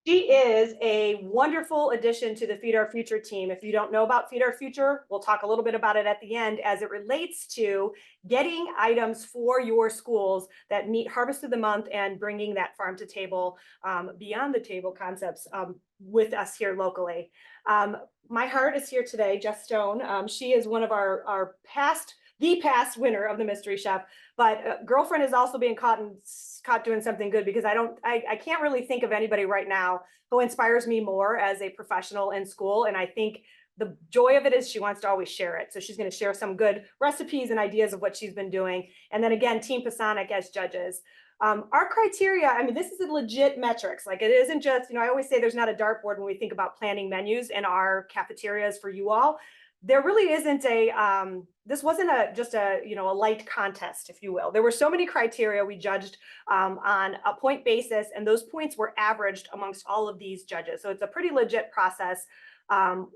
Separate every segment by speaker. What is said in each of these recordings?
Speaker 1: She is a wonderful addition to the Feed Our Future team. If you don't know about Feed Our Future, we'll talk a little bit about it at the end as it relates to getting items for your schools that meet Harvest of the Month and bringing that farm to table, beyond the table concepts with us here locally. My heart is here today, Jess Stone. She is one of our past winner of the Mystery Chef, but girlfriend is also being caught doing something good because I can't really think of anybody right now who inspires me more as a professional in school. And I think the joy of it is she wants to always share it. So she's going to share some good recipes and ideas of what she's been doing. And then again, Team Pasonic as judges. Our criteria, I mean, this is a legit metrics. Like it isn't just, I always say there's not a dartboard when we think about planning menus in our cafeterias for you all. There really isn't this wasn't just a light contest, if you will. There were so many criteria we judged on a point basis, and those points were averaged amongst all of these judges. So it's a pretty legit process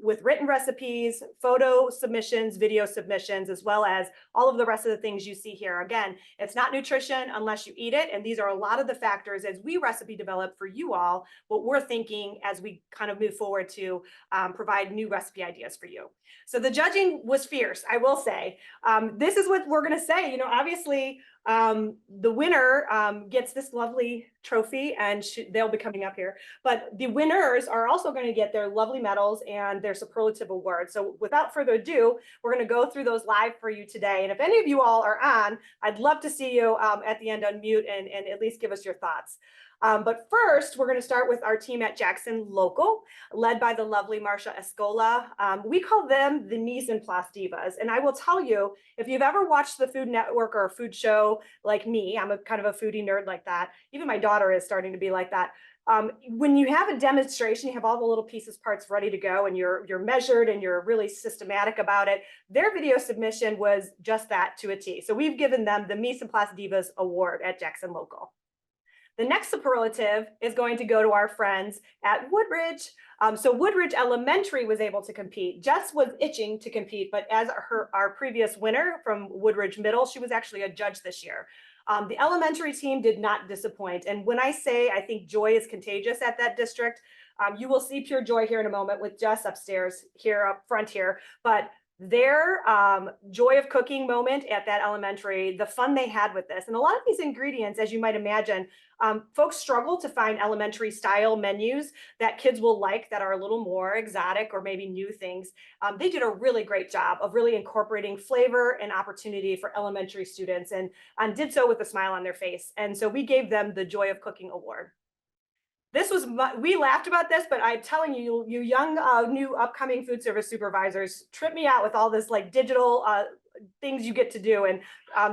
Speaker 1: with written recipes, photo submissions, video submissions, as well as all of the rest of the things you see here. Again, it's not nutrition unless you eat it. And these are a lot of the factors as we recipe develop for you all, what we're thinking as we kind of move forward to provide new recipe ideas for you. So the judging was fierce, I will say. This is what we're going to say. Obviously, the winner gets this lovely trophy, and they'll be coming up here. But the winners are also going to get their lovely medals and their superlative awards. So without further ado, we're going to go through those live for you today. And if any of you all are on, I'd love to see you at the end unmute and at least give us your thoughts. But first, we're going to start with our team at Jackson Local, led by the lovely Marcia Escola. We call them the Mise en Place Divas. And I will tell you, if you've ever watched the Food Network or a food show like me, I'm a kind of a foodie nerd like that. Even my daughter is starting to be like that. When you have a demonstration, you have all the little pieces, parts ready to go, and you're measured and you're really systematic about it. Their video submission was just that to a T. So we've given them the Mise en Place Divas Award at Jackson Local. The next superlative is going to go to our friends at Woodridge. So Woodridge Elementary was able to compete. Jess was itching to compete, but as our previous winner from Woodridge Middle, she was actually a judge this year. The elementary team did not disappoint. And when I say I think joy is contagious at that district, you will see pure joy here in a moment with Jess upstairs here up front here. But their joy of cooking moment at that elementary, the fun they had with this, and a lot of these ingredients, as you might imagine, folks struggle to find elementary style menus that kids will like that are a little more exotic or maybe new things. They did a really great job of really incorporating flavor and opportunity for elementary students, and did so with a smile on their face. And so we gave them the Joy of Cooking Award. This was, we laughed about this, but I'm telling you, you young, new upcoming food service supervisors trip me out with all this like digital things you get to do. And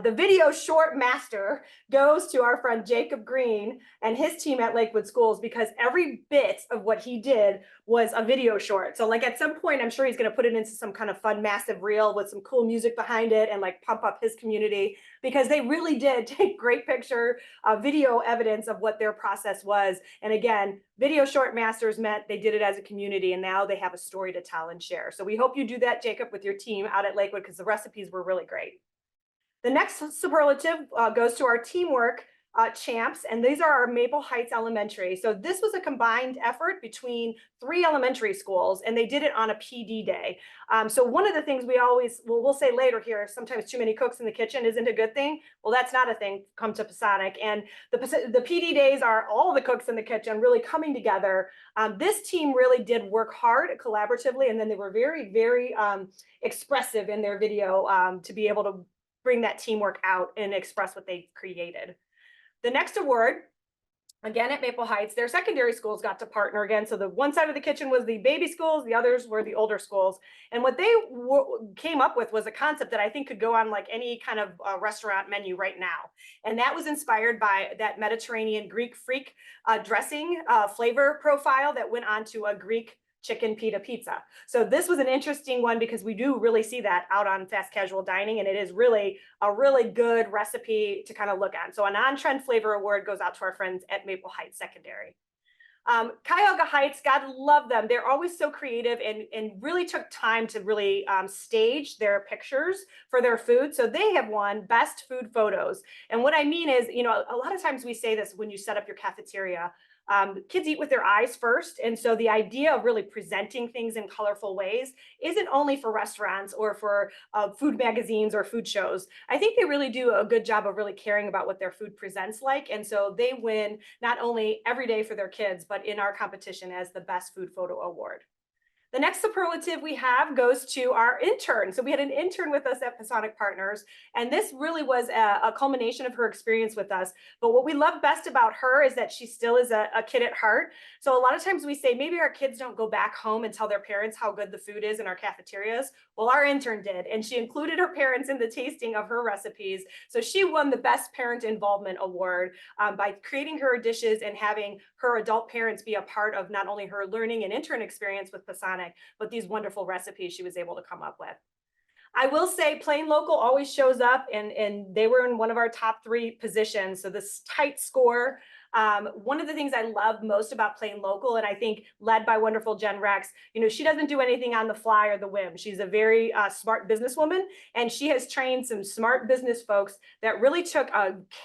Speaker 1: the video short master goes to our friend Jacob Green and his team at Lakewood Schools, because every bit of what he did was a video short. So like at some point, I'm sure he's going to put it into some kind of fun, massive reel with some cool music behind it and like pump up his community, because they really did take great picture, video evidence of what their process was. And again, video short masters meant they did it as a community, and now they have a story to tell and share. So we hope you do that, Jacob, with your team out at Lakewood, because the recipes were really great. The next superlative goes to our teamwork champs, and these are our Maple Heights Elementary. So this was a combined effort between 3 elementary schools, and they did it on a PD day. So one of the things we always, we'll say later here, sometimes too many cooks in the kitchen isn't a good thing. Well, that's not a thing. Come to Pasonic, and the PD days are all the cooks in the kitchen really coming together. This team really did work hard collaboratively, and then they were very, very expressive in their video to be able to bring that teamwork out and express what they created. The next award, again at Maple Heights, their secondary schools got to partner again. So the one side of the kitchen was the baby schools, the others were the older schools. And what they came up with was a concept that I think could go on like any kind of restaurant menu right now. And that was inspired by that Mediterranean Greek freak dressing flavor profile that went on to a Greek chicken pita pizza. So this was an interesting one because we do really see that out on fast casual dining, and it is really a really good recipe to kind of look at. So an on-trend flavor award goes out to our friends at Maple Heights Secondary. Cuyahoga Heights, God love them. They're always so creative and really took time to really stage their pictures for their food. So they have won Best Food Photos. And what I mean is, you know, a lot of times we say this when you set up your cafeteria, Kids eat with their eyes first. And so the idea of really presenting things in colorful ways isn't only for restaurants or for food magazines or food shows. I think they really do a good job of really caring about what their food presents like. And so they win not only every day for their kids, but in our competition as the best food photo award. The next superlative we have goes to our intern. So we had an intern with us at Pasonic Partners, and this really was a culmination of her experience with us. But what we love best about her is that she still is a kid at heart. So a lot of times we say maybe our kids don't go back home and tell their parents how good the food is in our cafeterias. Well, our intern did, and she included her parents in the tasting of her recipes. So she won the Best Parent Involvement Award by creating her dishes and having her adult parents be a part of not only her learning and intern experience with Pasonic, but these wonderful recipes she was able to come up with. I will say Plain Local always shows up, and they were in one of our top 3 positions. So this tight score. One of the things I love most about Plain Local, and I think led by wonderful Jen Rex, she doesn't do anything on the fly or the whim. She's a very smart businesswoman, and she has trained some smart business folks that really took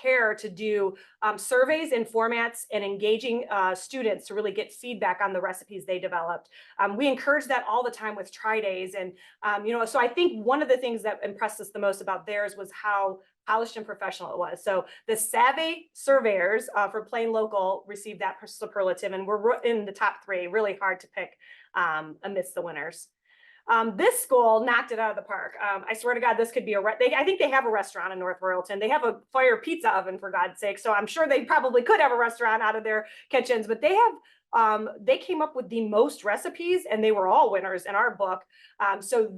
Speaker 1: care to do surveys and formats and engaging students to really get feedback on the recipes they developed. We encourage that all the time with Tri-Days. And, so I think one of the things that impressed us the most about theirs was how polished and professional it was. So the Savvy surveyors for Plain Local received that superlative, and we're in the top 3, really hard to pick amidst the winners. This school knocked it out of the park. I swear to God, this could be I think they have a restaurant in North Royalton. They have a fire pizza oven, for God's sake. So I'm sure they probably could have a restaurant out of their kitchens, but they came up with the most recipes, and they were all winners in our book. So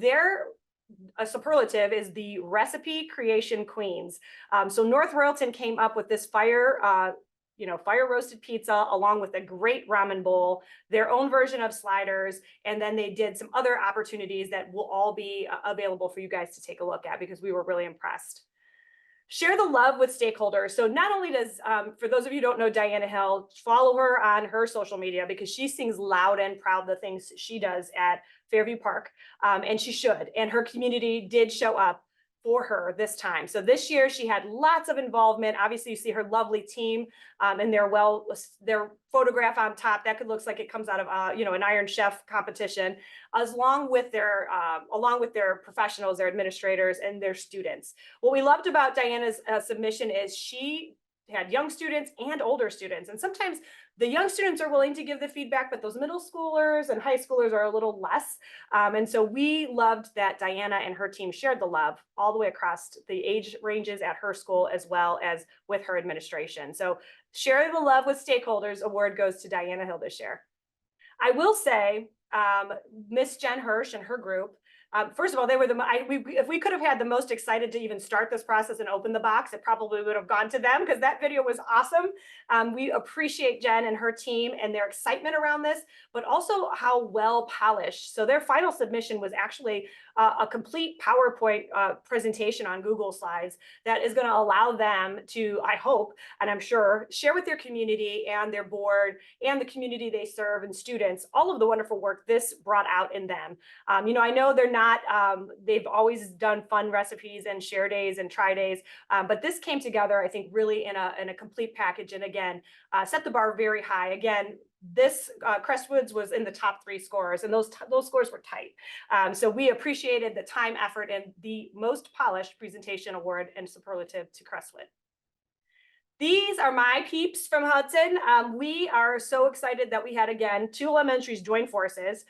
Speaker 1: a superlative is the Recipe Creation Queens. So North Royalton came up with this fire roasted pizza along with a great ramen bowl, their own version of sliders, and then they did some other opportunities that will all be available for you guys to take a look at, because we were really impressed. Share the love with stakeholders. So not only does, for those of you who don't know Diana Hill, follow her on her social media, because she sings loud and proud the things she does at Fairview Park, and she should. And her community did show up for her this time. So this year she had lots of involvement. Obviously you see her lovely team and their photograph on top that looks like it comes out of an Iron Chef competition, along with their professionals, their administrators, and their students. What we loved about Diana's submission is she had young students and older students, and sometimes the young students are willing to give the feedback, but those middle schoolers and high schoolers are a little less. And so we loved that Diana and her team shared the love all the way across the age ranges at her school, as well as with her administration. So Share the Love with Stakeholders award goes to Diana Hill this year. I will say, Miss Jen Hirsch and her group, first of all, they were if we could have had the most excited to even start this process and open the box, it probably would have gone to them, because that video was awesome. We appreciate Jen and her team and their excitement around this, but also how well polished. So their final submission was actually a complete PowerPoint presentation on Google Slides that is going to allow them to, I hope, and I'm sure, share with their community and their board and the community they serve and students all of the wonderful work this brought out in them. I know they're not, they've always done fun recipes and share days and Tri-Days, but this came together, I think, really in a complete package, and again, set the bar very high. Again, this Crestwoods was in the top 3 scorers, and those scores were tight. So we appreciated the time, effort, and the most polished presentation award and superlative to Crestwood. These are my peeps from Hudson. We are so excited that we had, again, 2 elementaries join forces.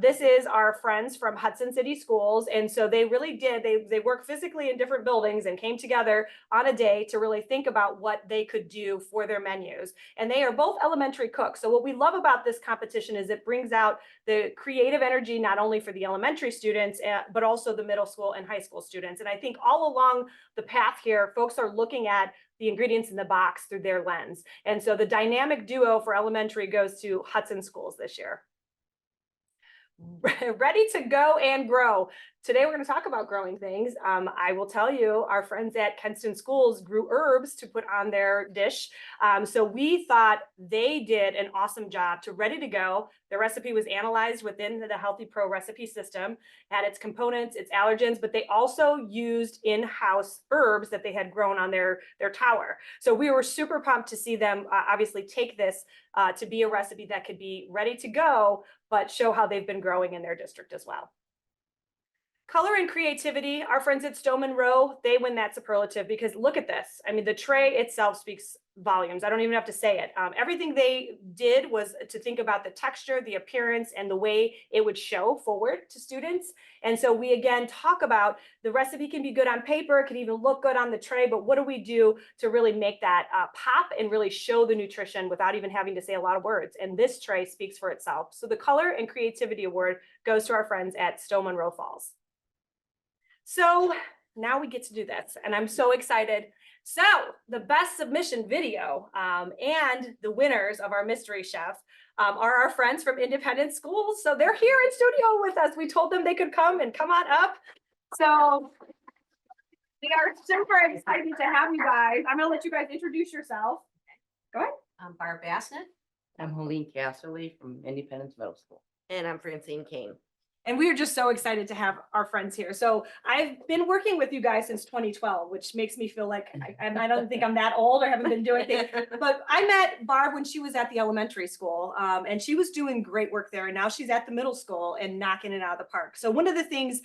Speaker 1: This is our friends from Hudson City Schools. And so they really did, they work physically in different buildings and came together on a day to really think about what they could do for their menus. And they are both elementary cooks. So what we love about this competition is it brings out the creative energy, not only for the elementary students, but also the middle school and high school students. And I think all along the path here, folks are looking at the ingredients in the box through their lens. And so the dynamic duo for elementary goes to Hudson Schools this year. ready to go and grow. Today, we're going to talk about growing things. I will tell you, our friends at Kenston Schools grew herbs to put on their dish. So we thought they did an awesome job to ready to go. The recipe was analyzed within the Healthy Pro recipe system, had its components, its allergens, but they also used in-house herbs that they had grown on their tower. So we were super pumped to see them obviously take this to be a recipe that could be ready to go, but show how they've been growing in their district as well. Color and creativity, our friends at Stowe Monroe, they win that superlative because look at this. I mean, the tray itself speaks volumes. I don't even have to say it. Everything they did was to think about the texture, the appearance, and the way it would show forward to students. And so we again talk about the recipe can be good on paper, it can even look good on the tray, but what do we do to really make that pop and really show the nutrition without even having to say a lot of words? And this tray speaks for itself. So the Color and Creativity Award goes to our friends at Stowe Monroe Falls. So now we get to do this, and I'm so excited. So the best submission video and the winners of our mystery chef are our friends from Independent Schools. So they're here in studio with us. We told them they could come and come on up. So we are super excited to have you guys. I'm gonna let you guys introduce yourself. Go ahead.
Speaker 2: I'm Barb Bassett.
Speaker 3: I'm Helene Casserly from Independence Middle School.
Speaker 2: And I'm Francine King.
Speaker 1: And we are just so excited to have our friends here. So I've been working with you guys since 2012, which makes me feel like I don't think I'm that old or haven't been doing things. But I met Barb when she was at the elementary school and she was doing great work there. And now she's at the middle school and knocking it out of the park. So one of the things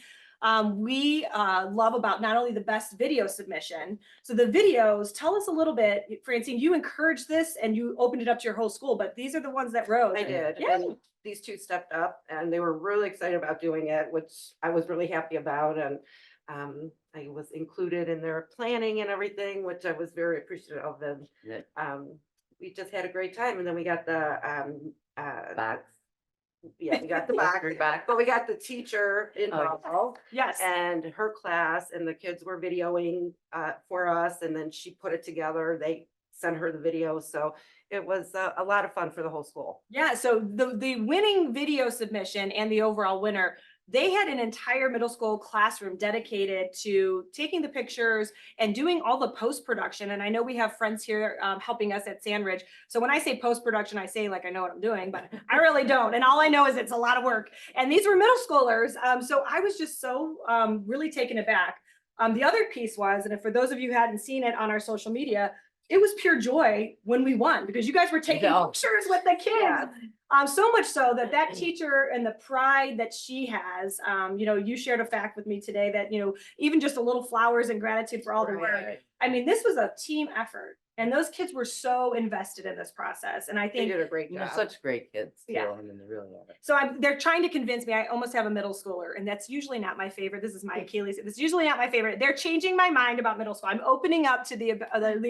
Speaker 1: we love about not only the best video submission. So the videos, tell us a little bit, Francine, you encouraged this and you opened it up to your whole school, but these are the ones that rose.
Speaker 2: I did.
Speaker 1: Yeah.
Speaker 2: And these two stepped up and they were really excited about doing it, which I was really happy about. And I was included in their planning and everything, which I was very appreciative of. And we just had a great time. And then we got the
Speaker 3: Box.
Speaker 2: yeah, we got the back, but we got the teacher involved.
Speaker 1: Yes.
Speaker 2: And her class and the kids were videoing for us, and then she put it together. They sent her the video, so it was a lot of fun for the whole school.
Speaker 1: Yeah, so the winning video submission and the overall winner, they had an entire middle school classroom dedicated to taking the pictures and doing all the post-production. And I know we have friends here helping us at Sandridge. So when I say post-production, I say like I know what I'm doing, but I really don't. And all I know is it's a lot of work. And these were middle schoolers. So I was just so really taken aback. The other piece was, and for those of you who hadn't seen it on our social media, it was pure joy when we won because you guys were taking pictures with the kids.
Speaker 2: Yeah.
Speaker 1: So much so that teacher and the pride that she has, you know, you shared a fact with me today that, you know, even just a little flowers and gratitude for all the work.
Speaker 2: Right.
Speaker 1: I mean, this was a team effort and those kids were so invested in this process. And I
Speaker 2: They
Speaker 1: think
Speaker 2: did a great
Speaker 3: You know,
Speaker 2: job.
Speaker 3: such great kids. too.
Speaker 1: Yeah.
Speaker 3: I mean, they really are.
Speaker 1: so they're trying to convince me. I almost have a middle schooler, and that's usually not my favorite. This is my Achilles. It's usually not my favorite. They're changing my mind about middle school. I'm opening up to the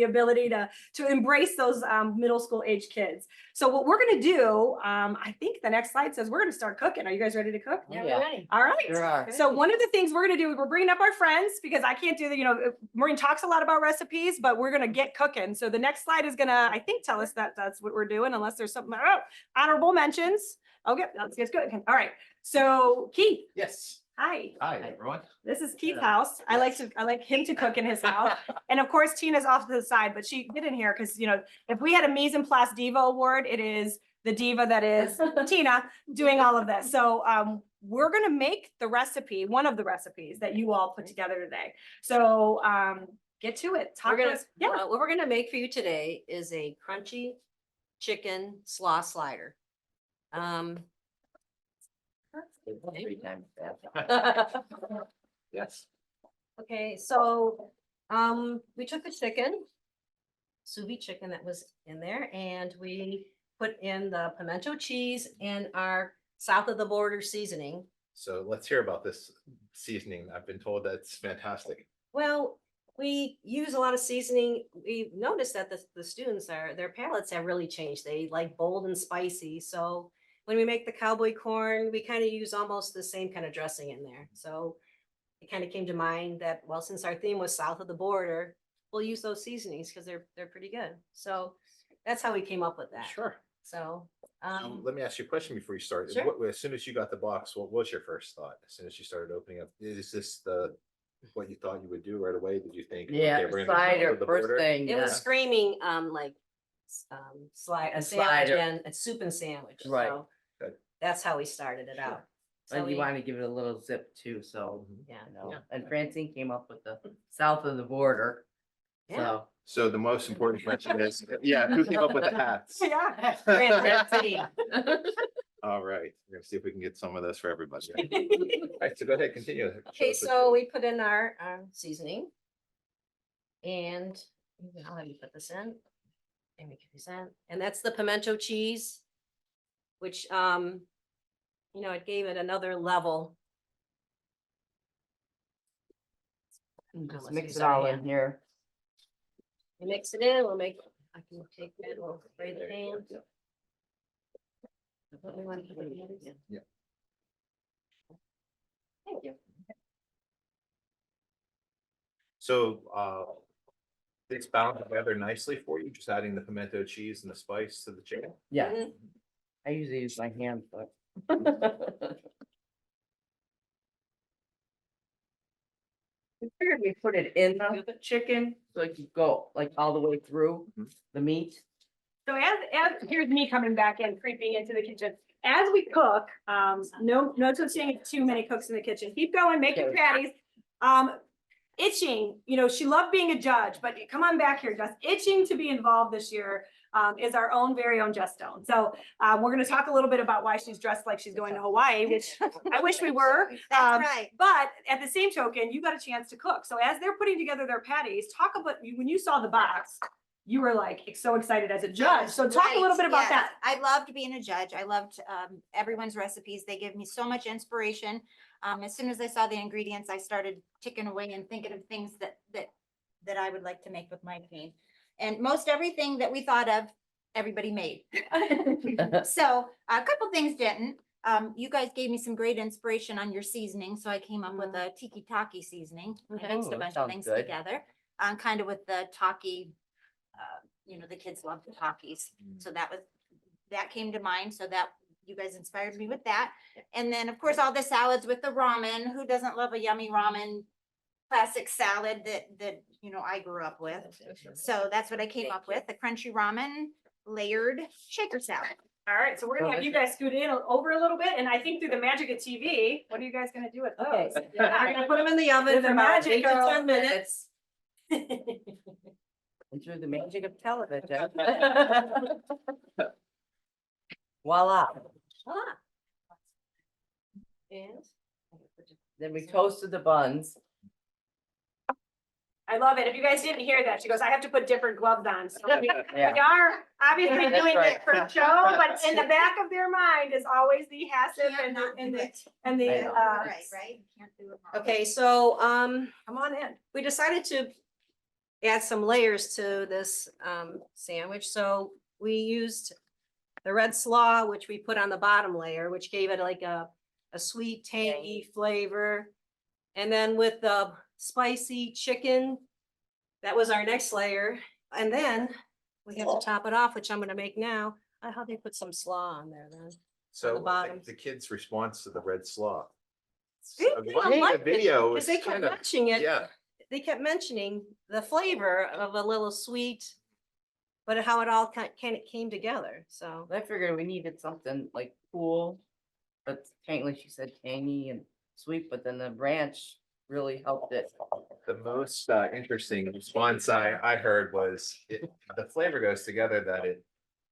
Speaker 1: ability to embrace those middle school age kids. So what we're gonna do, I think the next slide says we're gonna start cooking. Are you guys ready to cook?
Speaker 3: Yeah.
Speaker 2: we're ready.
Speaker 1: All right.
Speaker 3: There are.
Speaker 1: So one of the things we're gonna do is we're bringing up our friends because I can't do the, you know, Maureen talks a lot about recipes, but we're gonna get cooking. So the next slide is gonna, I think, tell us that that's what we're doing, unless there's something, honorable mentions. Okay, let's get cooking. All right. So Keith,
Speaker 4: Yes.
Speaker 1: hi.
Speaker 4: Hi, everyone.
Speaker 1: This is Keith's house. I like him to cook in his house. And of course, Tina's off to the side, but she get in here because, you know, if we had a Mise en Place Diva Award, it is the diva that is Tina doing all of this. So we're gonna make the recipe, one of the recipes that you all put together today. So get to it. Talk to us. Yeah.
Speaker 5: What we're gonna make for you today is a crunchy chicken slaw slider.
Speaker 3: Three times fast.
Speaker 4: Yes.
Speaker 5: Okay, so we took the chicken, sous vide chicken that was in there, and we put in the pimento cheese and our south of the border seasoning.
Speaker 4: So let's hear about this seasoning. I've been told that's fantastic.
Speaker 5: Well, we use a lot of seasoning. We noticed that the students their palates have really changed. They like bold and spicy. So when we make the cowboy corn, we kind of use almost the same kind of dressing in there. So it kind of came to mind that, well, since our theme was south of the border, we'll use those seasonings because they're pretty good. So that's how we came up with that.
Speaker 4: Sure.
Speaker 5: So,
Speaker 4: Let me ask you a question before you start.
Speaker 5: Sure.
Speaker 4: As soon as you got the box, what was your first thought? As soon as you started opening up, is this what you thought you would do right away? Did you think?
Speaker 3: Yeah,
Speaker 4: okay, we're gonna start
Speaker 3: cider,
Speaker 4: with the
Speaker 3: first
Speaker 4: border?
Speaker 3: thing,
Speaker 5: it was
Speaker 3: yeah.
Speaker 5: screaming, like, slide,
Speaker 3: A
Speaker 5: a sandwich
Speaker 3: slider.
Speaker 5: and a soup and sandwich.
Speaker 3: Right.
Speaker 5: So
Speaker 4: Good.
Speaker 5: that's how we started it out. So
Speaker 3: And you
Speaker 5: we-
Speaker 3: want to give it a little zip too, so,
Speaker 5: Yeah.
Speaker 3: you know, and Francine came up with the south of the border.
Speaker 5: Yeah.
Speaker 3: So,
Speaker 4: So the most important question is, yeah, who came up with the hats?
Speaker 1: Yeah.
Speaker 5: Francine.
Speaker 4: All right, we're gonna see if we can get some of this for everybody. All right, so go ahead, continue. Show
Speaker 5: Okay,
Speaker 4: us what
Speaker 5: so we put in our seasoning. And I'll have you put this in. And we can use that. And that's the pimento cheese. Which, it gave it another level.
Speaker 3: just
Speaker 5: let's
Speaker 3: mix
Speaker 5: use
Speaker 3: it
Speaker 5: our
Speaker 3: all in
Speaker 5: hand.
Speaker 3: here.
Speaker 5: We mix it in, I can take that, we'll spray the pan. What we want to put in here.
Speaker 4: Yeah.
Speaker 5: Thank you.
Speaker 4: So, it's bound together nicely for you, just adding the pimento cheese and the spice to the chicken.
Speaker 3: Yeah,
Speaker 5: Mhm.
Speaker 3: I usually use my hand, but. We figured we put it in the chicken, so it could go like all the way through
Speaker 4: Mhm.
Speaker 3: the meat.
Speaker 1: So here's me coming back in, creeping into the kitchen. As we cook, no such thing as too many cooks in the kitchen. Keep going, make your
Speaker 3: Okay.
Speaker 1: patties. Itching, she loved being a judge, but come on back here, Jess. Itching to be involved this year is our own very own Jess Stone. So we're gonna talk a little bit about why she's dressed like she's going to Hawaii, which I wish we were.
Speaker 6: That's right.
Speaker 1: But at the same token, you got a chance to cook. So as they're putting together their patties, talk about, when you saw the box, you were like so excited as a judge. So talk a little
Speaker 6: Right,
Speaker 1: bit about
Speaker 6: yes.
Speaker 1: that.
Speaker 6: I loved being a judge. I loved everyone's recipes. They give me so much inspiration. As soon as I saw the ingredients, I started ticking away and thinking of things that I would like to make with my cane. And most everything that we thought of, everybody made. So a couple things didn't. You guys gave me some great inspiration on your seasoning, so I came up with a tiki taki seasoning. I
Speaker 5: Okay.
Speaker 6: mixed
Speaker 3: Oh,
Speaker 6: a
Speaker 3: that
Speaker 6: bunch of
Speaker 3: sounds
Speaker 6: things
Speaker 3: good.
Speaker 6: together, kind of with the taki. The kids love the Takis, so that came to mind. So that you guys inspired me with that. And then, of course, all the salads with the ramen. Who doesn't love a yummy ramen classic salad that I grew up with? So that's what I came up with, the crunchy ramen layered shaker salad.
Speaker 1: All right, so we're gonna have you guys scoot in over a little bit, and I think through the magic of TV, what are you guys gonna do with
Speaker 5: Okay,
Speaker 1: those?
Speaker 5: we're gonna put them in the oven
Speaker 1: They're
Speaker 5: for
Speaker 1: the
Speaker 5: about
Speaker 1: magic
Speaker 5: 8 to
Speaker 1: of-
Speaker 5: 10 minutes.
Speaker 3: And through the magic of television. Voila,
Speaker 5: Ah. And
Speaker 3: then we toasted the buns.
Speaker 1: I love it. If you guys didn't hear that, she goes, I have to put different gloves on. So we
Speaker 3: Yeah.
Speaker 1: are obviously
Speaker 3: That's
Speaker 1: doing
Speaker 3: right.
Speaker 1: it for show, but in the back of their mind is always the HACCP
Speaker 6: Can't
Speaker 1: and
Speaker 6: not
Speaker 1: the, and
Speaker 6: do
Speaker 1: the,
Speaker 6: it.
Speaker 1: and
Speaker 3: I
Speaker 1: the,
Speaker 3: know.
Speaker 6: Right? You can't do it wrong.
Speaker 5: Okay, so,
Speaker 1: come on in.
Speaker 5: we decided to add some layers to this sandwich, so we used the red slaw, which we put on the bottom layer, which gave it like a sweet tangy flavor. And then with the spicy chicken, that was our next layer. And then we have to top it off, which I'm gonna make now. How do you put some slaw on there then?
Speaker 4: So
Speaker 5: bottom.
Speaker 4: the kids' response to the red slaw.
Speaker 5: They
Speaker 4: So
Speaker 5: kinda
Speaker 4: watching the
Speaker 5: liked it,
Speaker 4: video
Speaker 5: because
Speaker 4: was
Speaker 5: they kept
Speaker 4: kind of,
Speaker 5: mentioning it.
Speaker 4: yeah,
Speaker 5: They kept mentioning the flavor of a little sweet, but how it all kind of came together, so.
Speaker 3: I figured we needed something like cool, but tangy, she said tangy and sweet, but then the ranch really helped it.
Speaker 4: the most interesting response I heard was the flavor goes together that it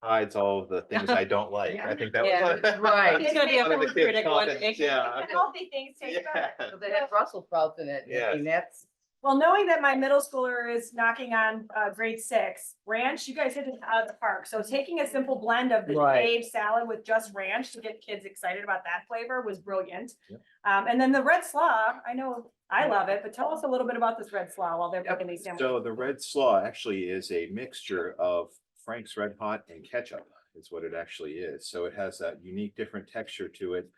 Speaker 4: hides all of the things I don't like. I think that
Speaker 5: Yeah,
Speaker 4: was.
Speaker 3: right.
Speaker 5: He's gonna be a
Speaker 4: one of the
Speaker 5: food
Speaker 4: kids'
Speaker 5: critic one
Speaker 4: comments,
Speaker 5: day.
Speaker 4: Yeah.
Speaker 1: The healthy things taste better.
Speaker 4: Yeah.
Speaker 3: So they had Brussels sprouts in it,
Speaker 4: Yes.
Speaker 3: and that's,
Speaker 1: Well, knowing that my middle schooler is knocking on grade 6, ranch, you guys hit it out of the park. So taking a simple blend of the
Speaker 3: Right.
Speaker 1: Dave salad with just ranch to get kids excited about that flavor was brilliant.
Speaker 4: Yep.
Speaker 1: And then the red slaw, I know I love it, but tell us a little bit about this red slaw while they're cooking these sandwiches.
Speaker 4: So the red slaw actually is a mixture of Frank's Red Hot and ketchup is what it actually is. So it has that unique different texture to it.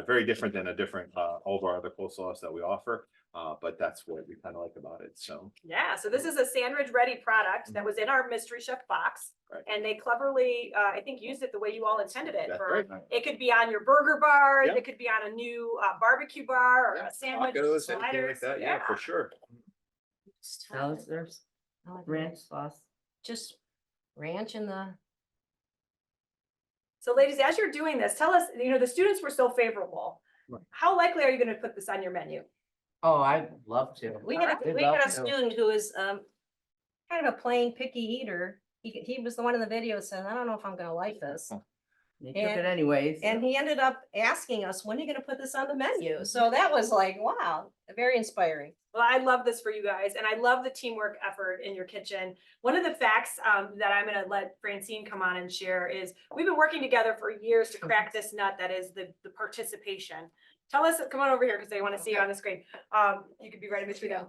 Speaker 4: Very different than all of our other coleslaws that we offer. But that's what we kind of like about it, so.
Speaker 1: Yeah, so this is a sandwich ready product that was in our mystery chef box.
Speaker 4: Right.
Speaker 1: And they cleverly, I think, used it the way you all intended it
Speaker 4: That's
Speaker 1: for,
Speaker 4: right.
Speaker 1: it could be on your burger bar,
Speaker 4: Yeah.
Speaker 1: it could be on a new barbecue bar or
Speaker 4: Yeah,
Speaker 1: a sandwich.
Speaker 4: tacos, anything like
Speaker 1: sliders.
Speaker 4: that, yeah, for sure.
Speaker 3: Salads, there's
Speaker 5: I like
Speaker 3: ranch sauce.
Speaker 5: Just ranch in the,
Speaker 1: So ladies, as you're doing this, tell us, the students were so favorable.
Speaker 3: Right.
Speaker 1: How likely are you gonna put this on your menu?
Speaker 3: Oh, I'd love to.
Speaker 5: we had
Speaker 3: We'd
Speaker 5: we
Speaker 3: love
Speaker 5: had a
Speaker 3: to.
Speaker 5: student who was, kind of a plain picky eater. He was the one in the video said, I don't know if I'm gonna like this.
Speaker 3: You took
Speaker 5: And-
Speaker 3: it anyways.
Speaker 5: And he ended up asking us, when are you gonna put this on the menu? So that was like, wow, very inspiring.
Speaker 1: Well, I love this for you guys, and I love the teamwork effort in your kitchen. One of the facts that I'm gonna let Francine come on and share is, we've been working together for years to crack this nut that is the participation. Tell us, come on over here, because they want to see you on the screen. You could be right in between them.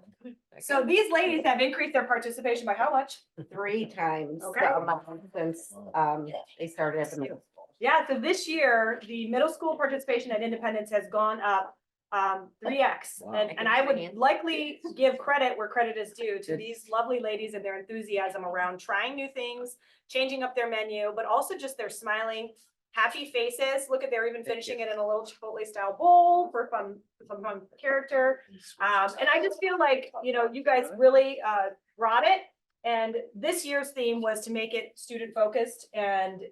Speaker 1: So these ladies have increased their participation by how much?
Speaker 2: 3 times
Speaker 1: Okay.
Speaker 2: the amount since, they started at the middle school.
Speaker 1: Yeah, so this year, the middle school participation at Independence has gone up 3x.
Speaker 4: Wow.
Speaker 1: And I would likely give credit where credit is due to
Speaker 3: Good.
Speaker 1: these lovely ladies and their enthusiasm around trying new things, changing up their menu, but also just their smiling, happy faces. Look at, they're even finishing it in a little Chipotle style bowl for some fun character. And I just feel like, you guys really brought it. And this year's theme was to make it student focused and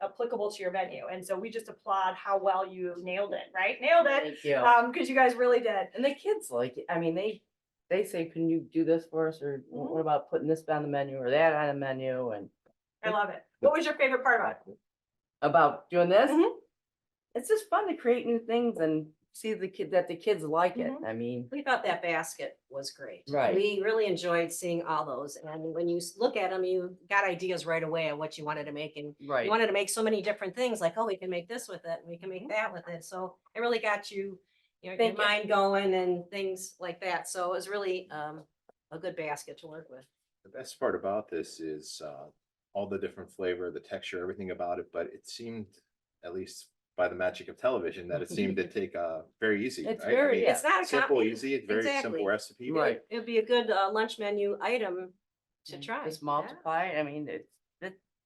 Speaker 1: applicable to your menu. And so we just applaud how well you nailed it, right? Nailed it.
Speaker 3: Thank you.
Speaker 1: Because you guys really did.
Speaker 3: And the kids like it. I mean, they say, can you do this for us? Or what about putting this on the menu or that on the menu? And
Speaker 1: I love it. What was your favorite part about it?
Speaker 3: about doing this,
Speaker 1: Mhm.
Speaker 3: it's just fun to create new things and see that the kids like it.
Speaker 1: Mhm.
Speaker 3: I mean,
Speaker 5: We thought that basket was great.
Speaker 3: Right.
Speaker 5: We really enjoyed seeing all those. And when you look at them, you got ideas right away of what you wanted to make. And
Speaker 3: right.
Speaker 5: you wanted to make so many different things like, oh, we can make this with it, and we can make that with it. So it really got your
Speaker 1: Thank you.
Speaker 5: mind going and things like that. So it was really a good basket to work with.
Speaker 4: The best part about this is all the different flavor, the texture, everything about it, but it seemed, at least by the magic of television, that it seemed to take very easy.
Speaker 3: It's
Speaker 4: right? I
Speaker 3: very-
Speaker 4: mean,
Speaker 3: yeah.
Speaker 5: It's not a
Speaker 4: simple,
Speaker 5: com-
Speaker 4: easy, it's very
Speaker 5: Exactly.
Speaker 4: simple recipe. but
Speaker 3: Right.
Speaker 5: It'd be a good lunch menu item to try.
Speaker 3: Just multiply. I mean, it's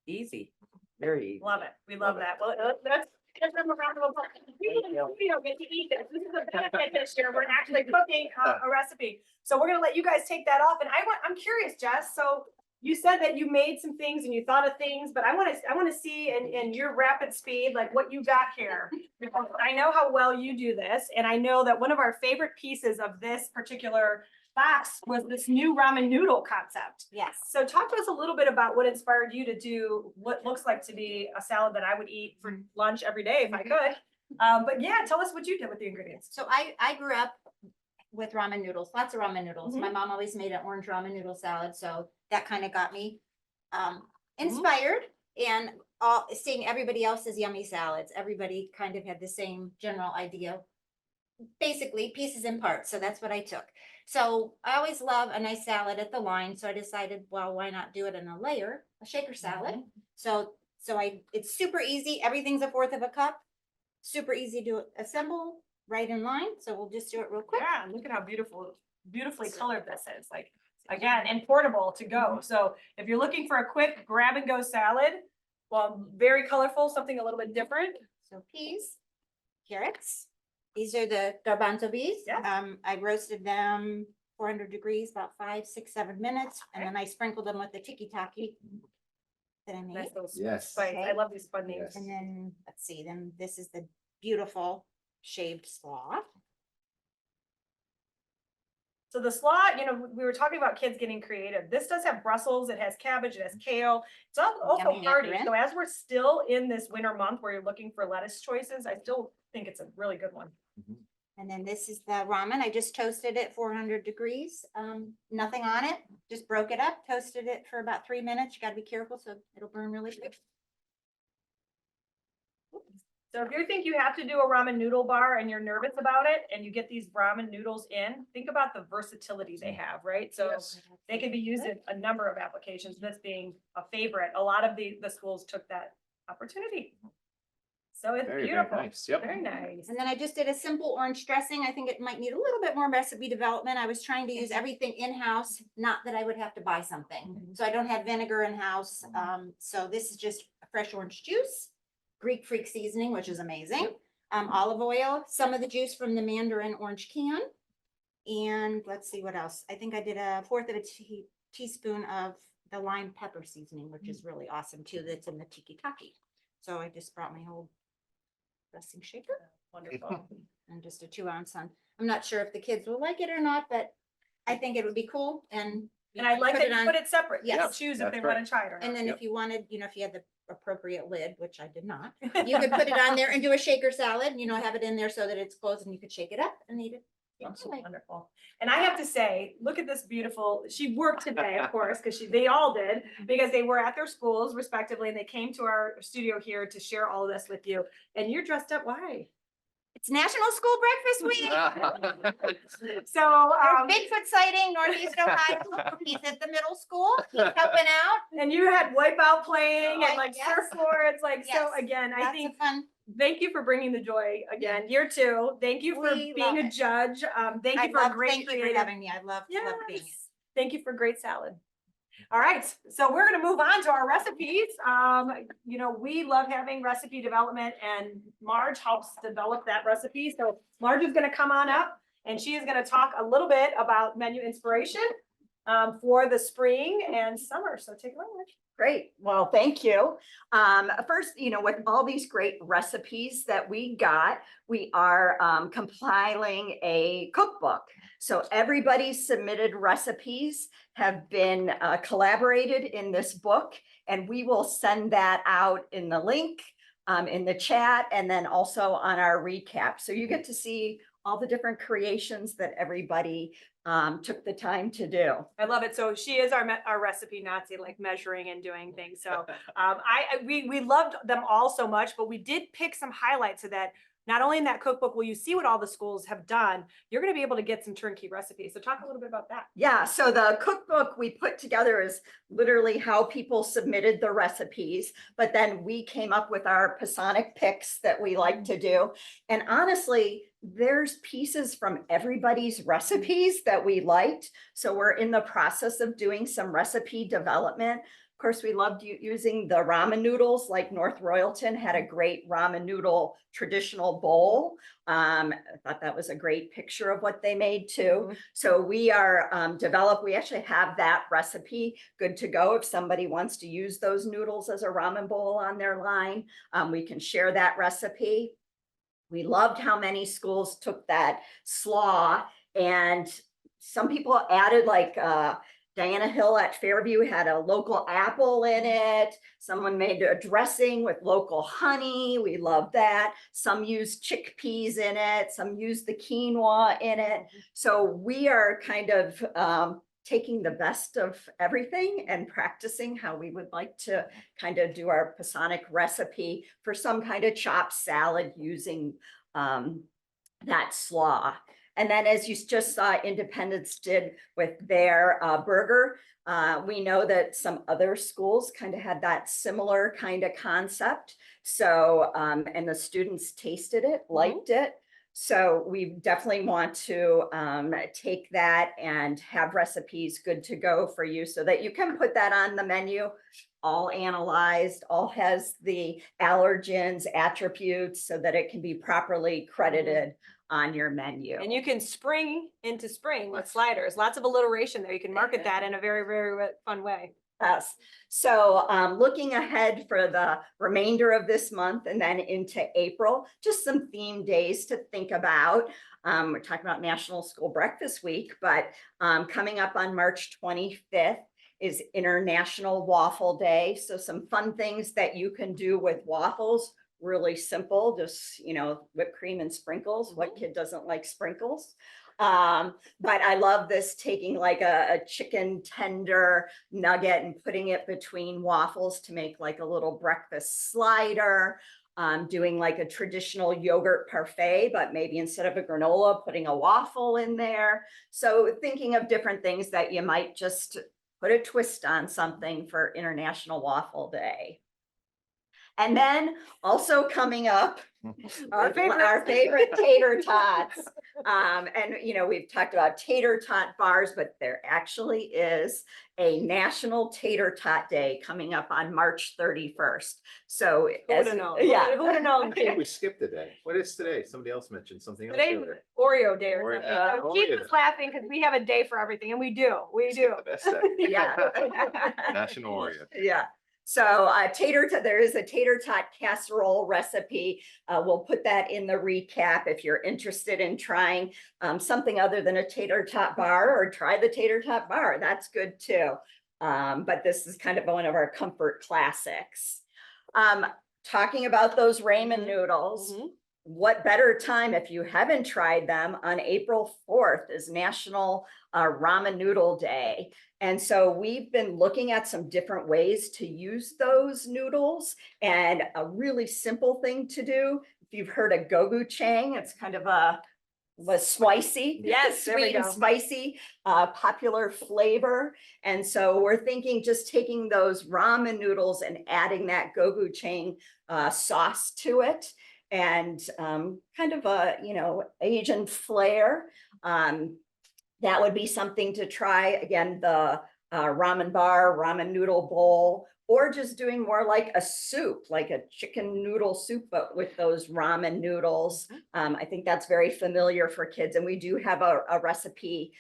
Speaker 3: easy, very easy.
Speaker 1: Love it. We love that. Well, let's give them a round of applause. People in the studio get to eat this. This is a benefit this year. We're actually cooking a recipe. So we're gonna let you guys take that off. And I'm curious, Jess, so you said that you made some things and you thought of things, but I wanna see in your rapid speed, like what you got here. Because I know how well you do this, and I know that one of our favorite pieces of this particular box was this new ramen noodle concept.
Speaker 6: Yes.
Speaker 1: So talk to us a little bit about what inspired you to do what looks like to be a salad that I would eat for lunch every day if I could. But yeah, tell us what you did with the ingredients.
Speaker 6: So I grew up with ramen noodles, lots of ramen noodles. My mom always made an orange ramen noodle salad, so that kind of got me inspired and seeing everybody else's yummy salads. Everybody kind of had the same general idea. Basically pieces and parts, so that's what I took. So I always love a nice salad at the line, so I decided, well, why not do it in a layer, a shaker salad? So it's super easy. Everything's a fourth of a cup. Super easy to assemble, right in line. So we'll just do it real quick.
Speaker 1: Yeah, and look at how beautifully colored this is. Like, again, and portable to go. So if you're looking for a quick grab and go salad, well, very colorful, something a little bit different.
Speaker 6: So peas, carrots. These are the garbanzo beans.
Speaker 1: Yeah.
Speaker 6: I roasted them 400 degrees, about 5, 6, 7 minutes, and
Speaker 1: Okay.
Speaker 6: then I sprinkled them with the tiki-taki that I made.
Speaker 1: Nice little
Speaker 4: Yes.
Speaker 1: spice. I
Speaker 6: Okay.
Speaker 1: love these fun names.
Speaker 4: Yes.
Speaker 6: And then, let's see, then this is the beautiful shaved slaw.
Speaker 1: So the slaw, we were talking about kids getting creative. This does have Brussels, it has cabbage, it has kale. It's also
Speaker 6: Yummy
Speaker 1: hearty.
Speaker 6: macaron.
Speaker 1: So as we're still in this winter month where you're looking for lettuce choices, I still think it's a really good one.
Speaker 6: And then this is the ramen. I just toasted it 400 degrees. Nothing on it. Just broke it up, toasted it for about 3 minutes. You gotta be careful so it'll burn really quick.
Speaker 1: So if you think you have to do a ramen noodle bar and you're nervous about it and you get these ramen noodles in, think about the versatility they have, right? So they can be used in a number of applications, this being a favorite. A lot of the schools took that opportunity. So it's
Speaker 4: Very, very
Speaker 1: beautiful.
Speaker 4: nice. Yep.
Speaker 1: Very nice.
Speaker 6: And then I just did a simple orange dressing. I think it might need a little bit more recipe development. I was trying to use everything in-house, not that I would have to buy something. So I don't have vinegar in-house. So this is just fresh orange juice, Greek Freak seasoning, which is amazing. Olive oil, some of the juice from the mandarin orange can. And let's see what else. I think I did a fourth of a teaspoon of the lime pepper seasoning, which is really awesome too. That's in the tiki taki. So I just brought my whole dressing shaker
Speaker 1: Wonderful.
Speaker 6: and just a 2-ounce on. I'm not sure if the kids will like it or not, but I think it would be cool and.
Speaker 1: And I like
Speaker 6: put
Speaker 1: that
Speaker 6: it
Speaker 1: you
Speaker 6: on-
Speaker 1: put it separate. You can
Speaker 6: Yes.
Speaker 1: choose if
Speaker 4: That's
Speaker 1: they
Speaker 4: right.
Speaker 1: want to try it or not.
Speaker 6: And then
Speaker 4: Yep.
Speaker 6: if you wanted, if you had the appropriate lid, which I did not, you could put it on there and do a shaker salad, have it in there so that it's closed and you could shake it up and eat it.
Speaker 1: Absolutely wonderful. And I have to say, look at this beautiful, she worked today, of course, because they all did, because they were at their schools respectively, and they came to our studio here to share all of this with you. And you're dressed up, why?
Speaker 6: It's National School Breakfast Week.
Speaker 1: So,
Speaker 6: There's Bigfoot sighting, Northeast Ohio. He's at the middle school. He's helping out.
Speaker 1: and you had Wipeout playing and like
Speaker 6: Yes.
Speaker 1: surfboards, like, so
Speaker 6: Yes.
Speaker 1: again, I
Speaker 6: Lots
Speaker 1: think,
Speaker 6: of fun.
Speaker 1: thank you for bringing the joy again, year two. Thank you for
Speaker 6: We
Speaker 1: being
Speaker 6: love
Speaker 1: a
Speaker 6: it.
Speaker 1: judge. Thank you for a great
Speaker 6: Thank you for
Speaker 1: creative.
Speaker 6: having me. I love being here.
Speaker 1: Yes. Thank you for great salad. All right, so we're gonna move on to our recipes. We love having recipe development and Marge helps develop that recipe. So Marge is gonna come on up and she is gonna talk a little bit about menu inspiration for the spring and summer. So take it away, Marge.
Speaker 7: Great. Well, thank you. First, with all these great recipes that we got, we are compiling a cookbook. So everybody's submitted recipes have been collaborated in this book, and we will send that out in the link in the chat and then also on our recap. So you get to see all the different creations that everybody took the time to do.
Speaker 1: I love it. So she is our recipe Nazi, like measuring and doing things. So we loved them all so much, but we did pick some highlights so that not only in that cookbook will you see what all the schools have done, you're going to be able to get some turnkey recipes. So talk a little bit about that.
Speaker 7: Yeah, so the cookbook we put together is literally how people submitted the recipes, but then we came up with our Pasonic picks that we like to do. And honestly, there's pieces from everybody's recipes that we liked. So we're in the process of doing some recipe development. Of course, we loved using the ramen noodles, like North Royalton had a great ramen noodle traditional bowl. I thought that was a great picture of what they made too. So we are we actually have that recipe good to go. If somebody wants to use those noodles as a ramen bowl on their line, we can share that recipe. We loved how many schools took that slaw, and some people added like Diana Hill at Fairview had a local apple in it. Someone made a dressing with local honey. We love that. Some used chickpeas in it. Some used the quinoa in it. So we are kind of taking the best of everything and practicing how we would like to kind of do our Pasonic recipe for some kind of chopped salad using that slaw. And then as you just saw, Independence did with their burger. We know that some other schools kind of had that similar kind of concept. So, and the students tasted it, liked it. So we definitely want to take that and have recipes good to go for you so that you can put that on the menu, all analyzed, all has the allergens, attributes, so that it can be properly credited on your menu.
Speaker 1: And you can spring into spring with sliders. Lots of alliteration there. You can market that in a very, very fun way.
Speaker 7: Yes. So looking ahead for the remainder of this month and then into April, just some theme days to think about. We're talking about National School Breakfast Week, but coming up on March 25th is International Waffle Day. So some fun things that you can do with waffles. Really simple, just, whipped cream and sprinkles. What kid doesn't like sprinkles? But I love this, taking like a chicken tender nugget and putting it between waffles to make like a little breakfast slider. Doing like a traditional yogurt parfait, but maybe instead of a granola, putting a waffle in there. So thinking of different things that you might just put a twist on something for International Waffle Day. And then also coming up,
Speaker 1: Our
Speaker 7: our favorite tater tots. And you know, we've talked about tater tot bars, but there actually is a National Tater Tot Day coming up on March 31st. So,
Speaker 1: Who'da
Speaker 7: as-
Speaker 1: known?
Speaker 7: yeah.
Speaker 1: Who'da known?
Speaker 4: I think we skipped a day. What is today? Somebody else mentioned something else.
Speaker 1: Today's
Speaker 4: earlier.
Speaker 1: Oreo day or
Speaker 4: Oreo-
Speaker 1: something.
Speaker 4: yeah,
Speaker 1: So Keith
Speaker 4: Oreo
Speaker 1: was
Speaker 4: day.
Speaker 1: laughing because we have a day for everything, and we do, we do.
Speaker 4: The best day.
Speaker 7: Yeah.
Speaker 4: National Oreo.
Speaker 7: Yeah. So there is a tater tot casserole recipe. We'll put that in the recap if you're interested in trying something other than a tater tot bar, or try the tater tot bar. That's good too. But this is kind of one of our comfort classics. Talking about those ramen noodles.
Speaker 1: Mhm.
Speaker 7: What better time, if you haven't tried them, on April 4th is National Ramen Noodle Day. And so we've been looking at some different ways to use those noodles, and a really simple thing to do. If you've heard of gochujang, it's kind of a spicy.
Speaker 1: Yes, there we
Speaker 7: Sweet and
Speaker 1: go.
Speaker 7: spicy, popular flavor. And so we're thinking just taking those ramen noodles and adding that gochujang sauce to it, and kind of a, you know, Asian flair. That would be something to try. Again, the ramen bar, ramen noodle bowl, or just doing more like a soup, like a chicken noodle soup, but with those ramen noodles. I think that's very familiar for kids, and we do have a recipe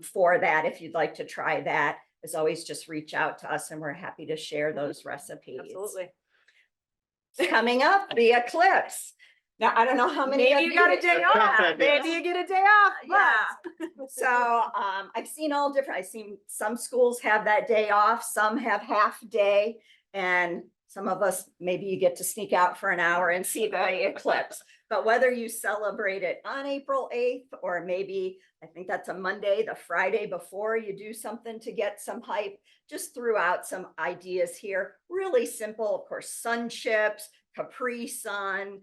Speaker 7: for that. If you'd like to try that, as always, just reach out to us and we're happy to share those recipes.
Speaker 1: Absolutely.
Speaker 7: Coming up, the eclipse. Now, I don't know how many.
Speaker 1: Maybe
Speaker 7: of
Speaker 1: you got a day off.
Speaker 4: Yeah.
Speaker 1: Maybe you get a day off.
Speaker 7: Yeah. So I've seen all different, I've seen some schools have that day off, some have half day, and some of us, maybe you get to sneak out for an hour and see the eclipse. But whether you celebrate it on April 8th, or maybe, I think that's a Monday, the Friday before, you do something to get some hype, just threw out some ideas here. Really simple, of course, sun chips, Capri Sun.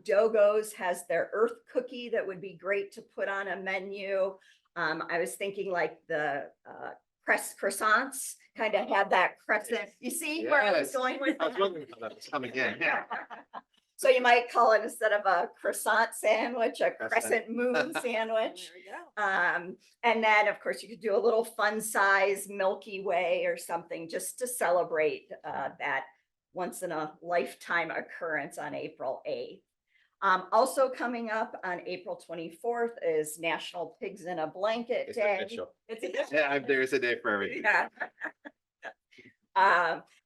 Speaker 7: Dogo's has their earth cookie that would be great to put on a menu. I was thinking like the croissants kind of have that crescent. You see where I was
Speaker 4: Yes.
Speaker 7: going with
Speaker 4: I was
Speaker 7: that?
Speaker 4: wondering how that was coming in. Yeah.
Speaker 7: So you might call it, instead of a croissant sandwich, a
Speaker 4: Crescent.
Speaker 7: crescent moon sandwich.
Speaker 1: There we go.
Speaker 7: And then, of course, you could do a little fun size Milky Way or something, just to celebrate that once in a lifetime occurrence on April 8th. Also coming up on April 24th is National Pigs in a Blanket
Speaker 4: It's
Speaker 7: Day.
Speaker 4: official.
Speaker 1: It's a
Speaker 4: Yeah, there's a day for everything.
Speaker 7: Yeah.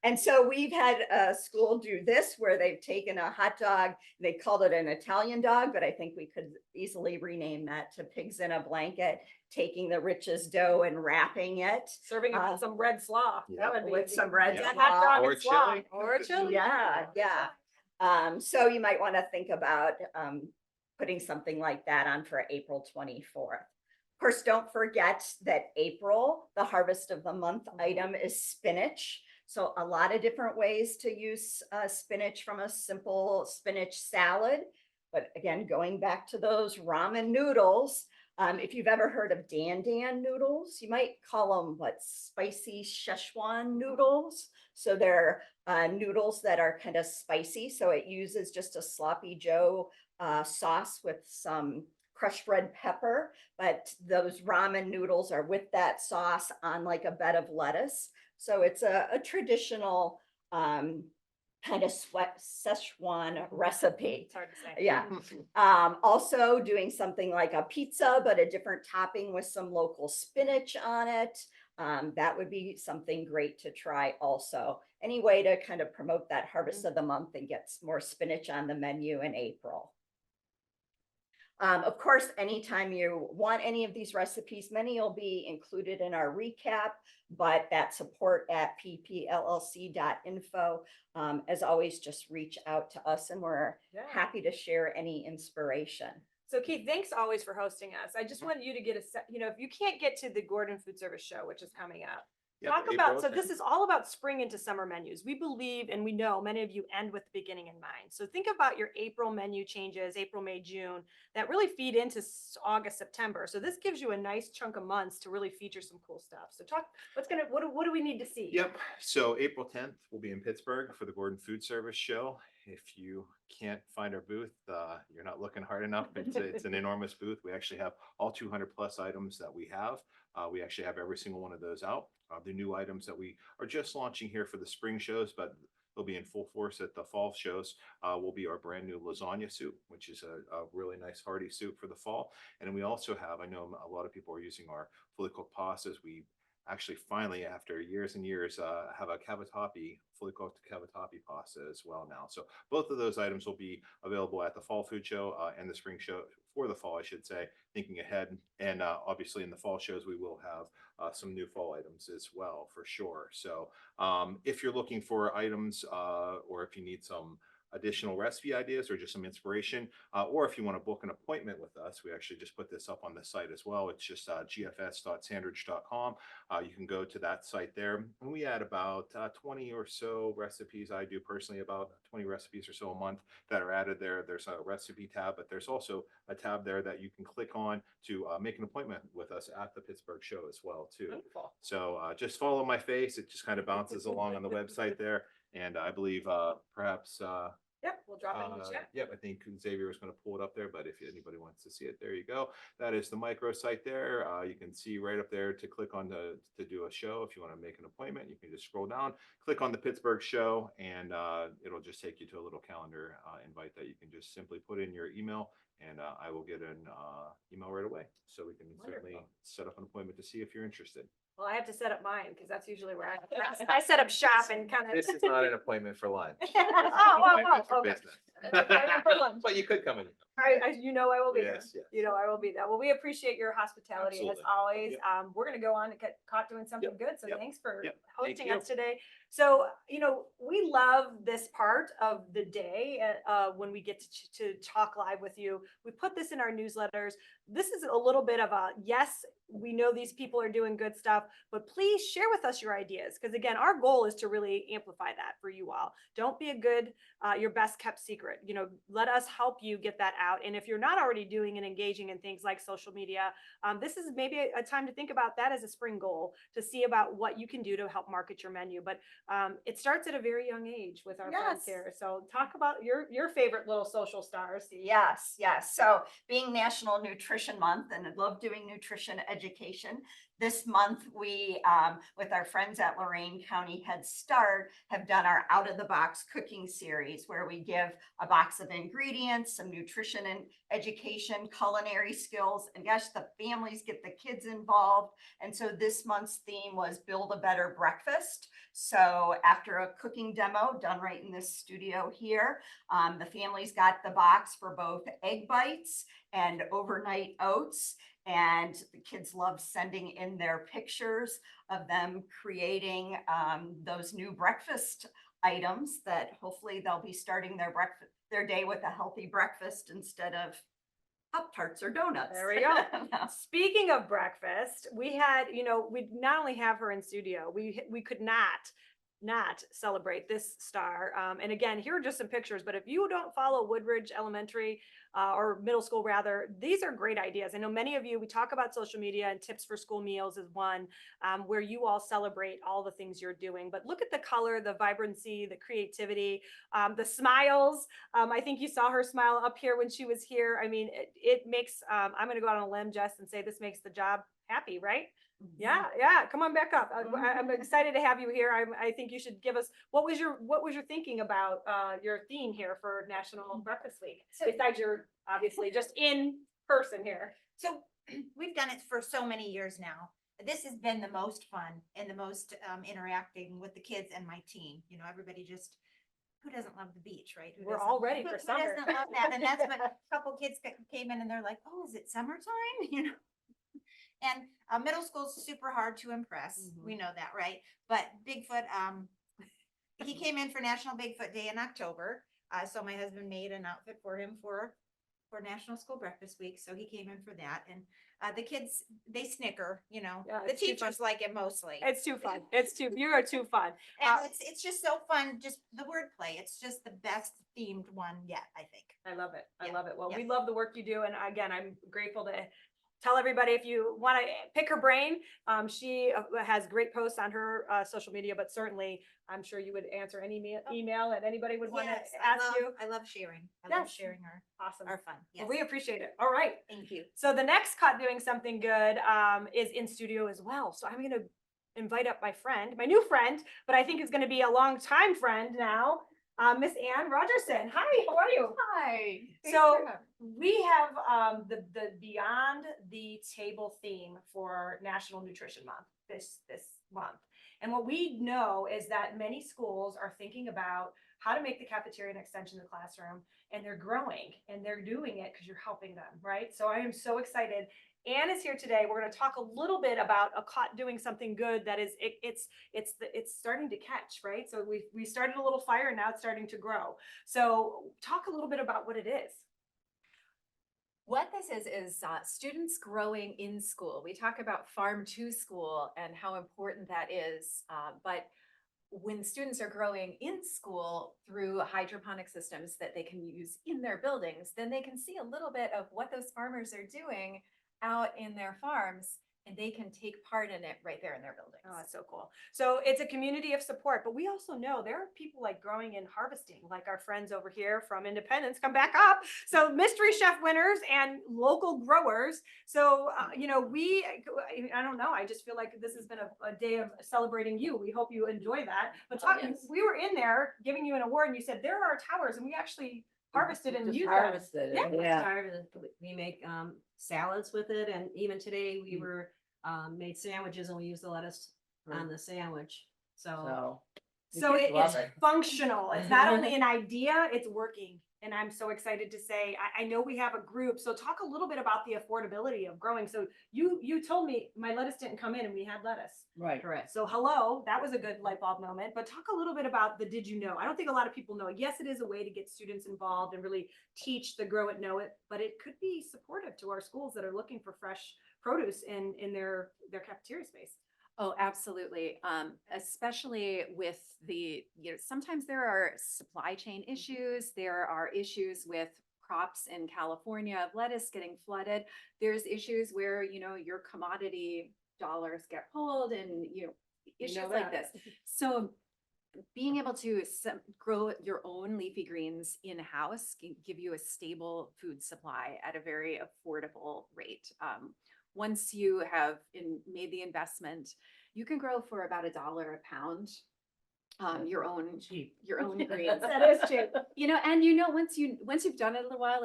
Speaker 7: And so we've had a school do this, where they've taken a hot dog, they called it an Italian dog, but I think we could easily rename that to Pigs in a Blanket, taking the Riches dough and wrapping it.
Speaker 1: serving it with some red slaw.
Speaker 4: Yeah.
Speaker 1: That would be
Speaker 7: With some red
Speaker 1: Yeah,
Speaker 7: slaw.
Speaker 1: hot dog
Speaker 4: Or
Speaker 1: and slaw.
Speaker 4: chili.
Speaker 1: Or chili.
Speaker 7: Yeah, yeah. So you might want to think about putting something like that on for April 24th. Of course, don't forget that April, the harvest of the month item, is spinach. So a lot of different ways to use spinach, from a simple spinach salad. But again, going back to those ramen noodles, if you've ever heard of Dan noodles, you might call them spicy Szechuan noodles. So they're noodles that are kind of spicy. So it uses just a sloppy Joe sauce with some crushed red pepper, but those ramen noodles are with that sauce on like a bed of lettuce. So it's a traditional kind of Szechuan recipe.
Speaker 1: It's hard to say.
Speaker 7: Yeah. Also doing something like a pizza, but a different topping with some local spinach on it. That would be something great to try also. Any way to kind of promote that harvest of the month and get more spinach on the menu in April. Of course, anytime you want any of these recipes, many will be included in our recap, but that support at pplc.info. As always, just reach out to us and we're
Speaker 1: Yeah.
Speaker 7: happy to share any inspiration.
Speaker 1: So Keith, thanks always for hosting us. I just wanted you to get if you can't get to the Gordon Food Service show, which is coming up,
Speaker 4: Yep,
Speaker 1: Talk
Speaker 4: April
Speaker 1: about, so
Speaker 4: 10th.
Speaker 1: this is all about spring into summer menus. We believe and we know many of you end with the beginning in mind. So think about your April menu changes, April, May, June, that really feed into August, September. So this gives you a nice chunk of months to really feature some cool stuff. So talk, what do we need to see?
Speaker 4: Yep. So April 10th, we'll be in Pittsburgh for the Gordon Food Service Show. If you can't find our booth, you're not looking hard enough. It's an enormous booth. We actually have all 200 plus items that we have. We actually have every single one of those out. The new items that we are just launching here for the spring shows, but they'll be in full force at the fall shows, will be our brand new lasagna soup, which is a really nice hearty soup for the fall. And then we also have, I know a lot of people are using our fully cooked pastas. We actually finally, after years and years, have a cavatappi, fully cooked cavatappi pasta as well now. So both of those items will be available at the fall food show and the spring show for the fall, I should say, thinking ahead. And obviously in the fall shows, we will have some new fall items as well, for sure. So if you're looking for items or if you need some additional recipe ideas or just some inspiration, or if you want to book an appointment with us, we actually just put this up on the site as well. It's just gfs.sandridge.com. You can go to that site there. And we add about 20 or so recipes. I do personally about 20 recipes or so a month that are added there. There's a recipe tab, but there's also a tab there that you can click on to make an appointment with us at the Pittsburgh show as well, too.
Speaker 1: Wonderful.
Speaker 4: So just follow my face. It just kind of bounces along on the website there. And I believe perhaps
Speaker 1: Yep, we'll drop it in the chat.
Speaker 4: yep, I think Xavier is going to pull it up there, but if anybody wants to see it, there you go. That is the micro site there. You can see right up there to click on to do a show. If you want to make an appointment, you can just scroll down, click on the Pittsburgh show, and it'll just take you to a little calendar invite that you can just simply put in your email, and I will get an email right away. So we can certainly
Speaker 1: Wonderful.
Speaker 4: set up an appointment to see if you're interested.
Speaker 1: Well, I have to set up mine because that's usually where I set up shop and kind of.
Speaker 4: This is not an appointment for lunch.
Speaker 1: Oh,
Speaker 4: Appointment for
Speaker 1: okay.
Speaker 4: business.
Speaker 1: Appointment for lunch.
Speaker 4: But you could come in.
Speaker 1: You know I will be there.
Speaker 4: Yes, yes.
Speaker 1: You know I will be there. Well, we appreciate your hospitality as
Speaker 4: Absolutely.
Speaker 1: always.
Speaker 4: Yep.
Speaker 1: We're gonna go on to get caught doing something good. So
Speaker 4: Yep.
Speaker 1: thanks for
Speaker 4: Yep. Thank
Speaker 1: hosting
Speaker 4: you.
Speaker 1: us today. So, we love this part of the day when we get to talk live with you. We put this in our newsletters. This is a little bit of a, yes, we know these people are doing good stuff, but please share with us your ideas. Because again, our goal is to really amplify that for you all. Don't be your best kept secret. Let us help you get that out. And if you're not already doing and engaging in things like social media, this is maybe a time to think about that as a spring goal to see about what you can do to help market your menu. But it starts at a very young age with our friends
Speaker 7: Yes.
Speaker 1: here. So talk about your favorite little social stars.
Speaker 7: Yes, yes. So being National Nutrition Month, and I love doing nutrition education. This month, we, with our friends at Lorain County Head Start, have done our out of the box cooking series where we give a box of ingredients, some nutrition and education, culinary skills, and gosh, the families get the kids involved. And so this month's theme was build a better breakfast. So after a cooking demo done right in this studio here, the families got the box for both egg bites and overnight oats. And the kids love sending in their pictures of them creating those new breakfast items that hopefully they'll be starting their day with a healthy breakfast instead of Pop-Tarts or donuts.
Speaker 1: There we go. Speaking of breakfast, we had, we not only have her in studio, we could not celebrate this star. And again, here are just some pictures, but if you don't follow Woodridge Elementary or middle school rather, these are great ideas. I know many of you, we talk about social media and tips for school meals is one where you all celebrate all the things you're doing, but look at the color, the vibrancy, the creativity, the smiles. I think you saw her smile up here when she was here. I mean, it makes, I'm going to go out on a limb, Jess, and say this makes the job happy, right? Yeah. Come on back up. I'm excited to have you here. I think you should give us what was your thinking about your theme here for National Breakfast Week?
Speaker 6: So-
Speaker 1: Besides your obviously just in person here.
Speaker 6: So we've done it for so many years now. This has been the most fun and the most interacting with the kids and my team. Everybody just, who doesn't love the beach, right? Who
Speaker 1: We're
Speaker 6: doesn't-
Speaker 1: all ready
Speaker 6: who-
Speaker 1: for
Speaker 6: who
Speaker 1: summer.
Speaker 6: doesn't love that? And that's what a couple kids came in and they're like, oh, is it summertime? And middle school's super hard to impress.
Speaker 1: Mhm.
Speaker 6: We know that, right? But Bigfoot, he came in for National Bigfoot Day in October. So my husband made an outfit for him for for National School Breakfast Week, so he came in for that. And the kids, they snicker, you know,
Speaker 1: Yeah,
Speaker 6: the
Speaker 1: it's too fun.
Speaker 6: teachers like it mostly.
Speaker 1: It's too fun. You are too fun.
Speaker 6: And it's just so fun, just the wordplay. It's just the best themed one yet, I think.
Speaker 1: I love it. I
Speaker 6: Yeah,
Speaker 1: love it. Well, we
Speaker 6: yeah.
Speaker 1: love the work you do. And again, I'm grateful to tell everybody if you want to pick her brain. She has great posts on her social media, but certainly I'm sure you would answer any email that anybody would want to
Speaker 6: Yes, I
Speaker 1: ask
Speaker 6: love-
Speaker 1: you.
Speaker 6: I love sharing. I love
Speaker 1: Yes.
Speaker 6: sharing
Speaker 1: Awesome.
Speaker 6: our fun.
Speaker 1: Well,
Speaker 6: Yes.
Speaker 1: we appreciate it. All right.
Speaker 6: Thank you.
Speaker 1: So the next Caught Doing Something Good is in studio as well. So I'm going to invite up my friend, my new friend, but I think is going to be a long time friend now, Miss Ann Rogerson. Hi, how are you?
Speaker 8: Hi.
Speaker 1: So we have the Beyond the Table theme for National Nutrition Month this month. And what we know is that many schools are thinking about how to make the cafeteria an extension of the classroom, and they're growing and they're doing it because you're helping them, right? So I am so excited. Anne is here today. We're going to talk a little bit about a Caught Doing Something Good that is it's starting to catch, right? So we started a little fire and now it's starting to grow. So talk a little bit about what it is.
Speaker 8: What this is students growing in school. We talk about farm to school and how important that is. But when students are growing in school through hydroponic systems that they can use in their buildings, then they can see a little bit of what those farmers are doing out in their farms, and they can take part in it right there in their buildings.
Speaker 1: Oh, that's so cool. So it's a community of support, but we also know there are people like growing and harvesting, like our friends over here from Independence, come back up. So mystery chef winners and local growers. So, you know, I don't know. I just feel like this has been a day of celebrating you. We hope you enjoy that. But
Speaker 8: Yes.
Speaker 1: we were in there giving you an award and you said, there are towers, and we actually harvested and
Speaker 3: Just
Speaker 1: used them.
Speaker 3: harvested it,
Speaker 1: Yeah.
Speaker 3: yeah.
Speaker 5: Started, we make salads with it, and even today we were made sandwiches and we used the lettuce on the sandwich. So
Speaker 3: So.
Speaker 1: So
Speaker 3: kids
Speaker 1: it
Speaker 3: love
Speaker 1: is
Speaker 3: it.
Speaker 1: functional. It's not only an idea, it's working. And I'm so excited to say, I know we have a group. So talk a little bit about the affordability of growing. So you told me my lettuce didn't come in and we had lettuce.
Speaker 3: Right.
Speaker 5: correct.
Speaker 1: So hello, that was a good light bulb moment, but talk a little bit about the did you know? I don't think a lot of people know. Yes, it is a way to get students involved and really teach the grow it, know it, but it could be supportive to our schools that are looking for fresh produce in their cafeteria space.
Speaker 8: Oh, absolutely. Especially with sometimes there are supply chain issues. There are issues with crops in California of lettuce getting flooded. There's issues where, your commodity dollars get pulled and, issues like this. So being able to grow your own leafy greens in-house can give you a stable food supply at a very affordable rate. Once you have made the investment, you can grow for about $1 a pound. Your own greens.
Speaker 1: That is cheap.
Speaker 8: Once you've done it a little while,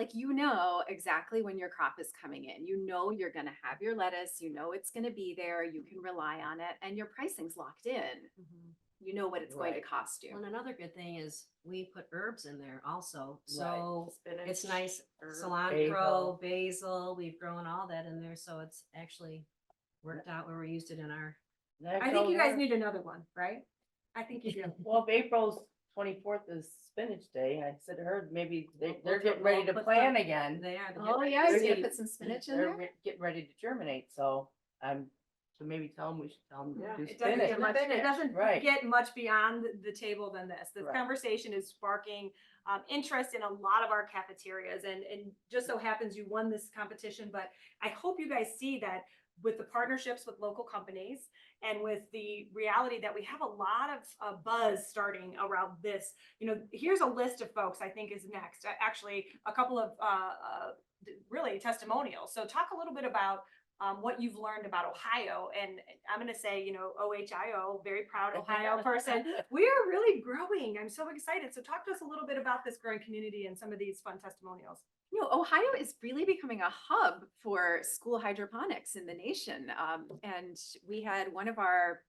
Speaker 8: exactly when your crop is coming in. You're gonna have your lettuce, it's gonna be there, you can rely on it, and your pricing's locked in. You know what it's going to
Speaker 3: Right.
Speaker 8: cost you.
Speaker 5: And another good thing is we put herbs in there also.
Speaker 3: Right.
Speaker 5: So
Speaker 2: Spinach,
Speaker 5: it's nice
Speaker 2: herb,
Speaker 5: cilantro, basil, we've grown all that in there. So it's actually worked out where we used it in our.
Speaker 1: I think you guys need another one, right? I think you do.
Speaker 3: Well, if April's 24th is spinach day, I said to her, maybe they're
Speaker 5: We'll
Speaker 3: getting ready to
Speaker 5: put
Speaker 3: plan
Speaker 5: the-
Speaker 3: again.
Speaker 5: They are.
Speaker 8: Oh, yeah,
Speaker 3: They're
Speaker 8: you're gonna
Speaker 3: getting-
Speaker 8: put some spinach in
Speaker 3: They're
Speaker 8: there?
Speaker 3: getting ready to germinate, so so maybe we should tell them
Speaker 1: Yeah,
Speaker 3: to do
Speaker 1: it doesn't get
Speaker 3: spinach.
Speaker 1: much, it doesn't
Speaker 3: Right.
Speaker 1: get much beyond the table than this. This
Speaker 3: Right.
Speaker 1: conversation is sparking interest in a lot of our cafeterias, and just so happens you won this competition. But I hope you guys see that with the partnerships with local companies and with the reality that we have a lot of buzz starting around this. Here's a list of folks I think is next. Actually, a couple of really testimonials. So talk a little bit about what you've learned about Ohio. And I'm going to say, OHIO, very proud Ohio person. We are really growing. I'm so excited. So talk to us a little bit about this growing community and some of these fun testimonials.
Speaker 8: Ohio is really becoming a hub for school hydroponics in the nation. And we had one of our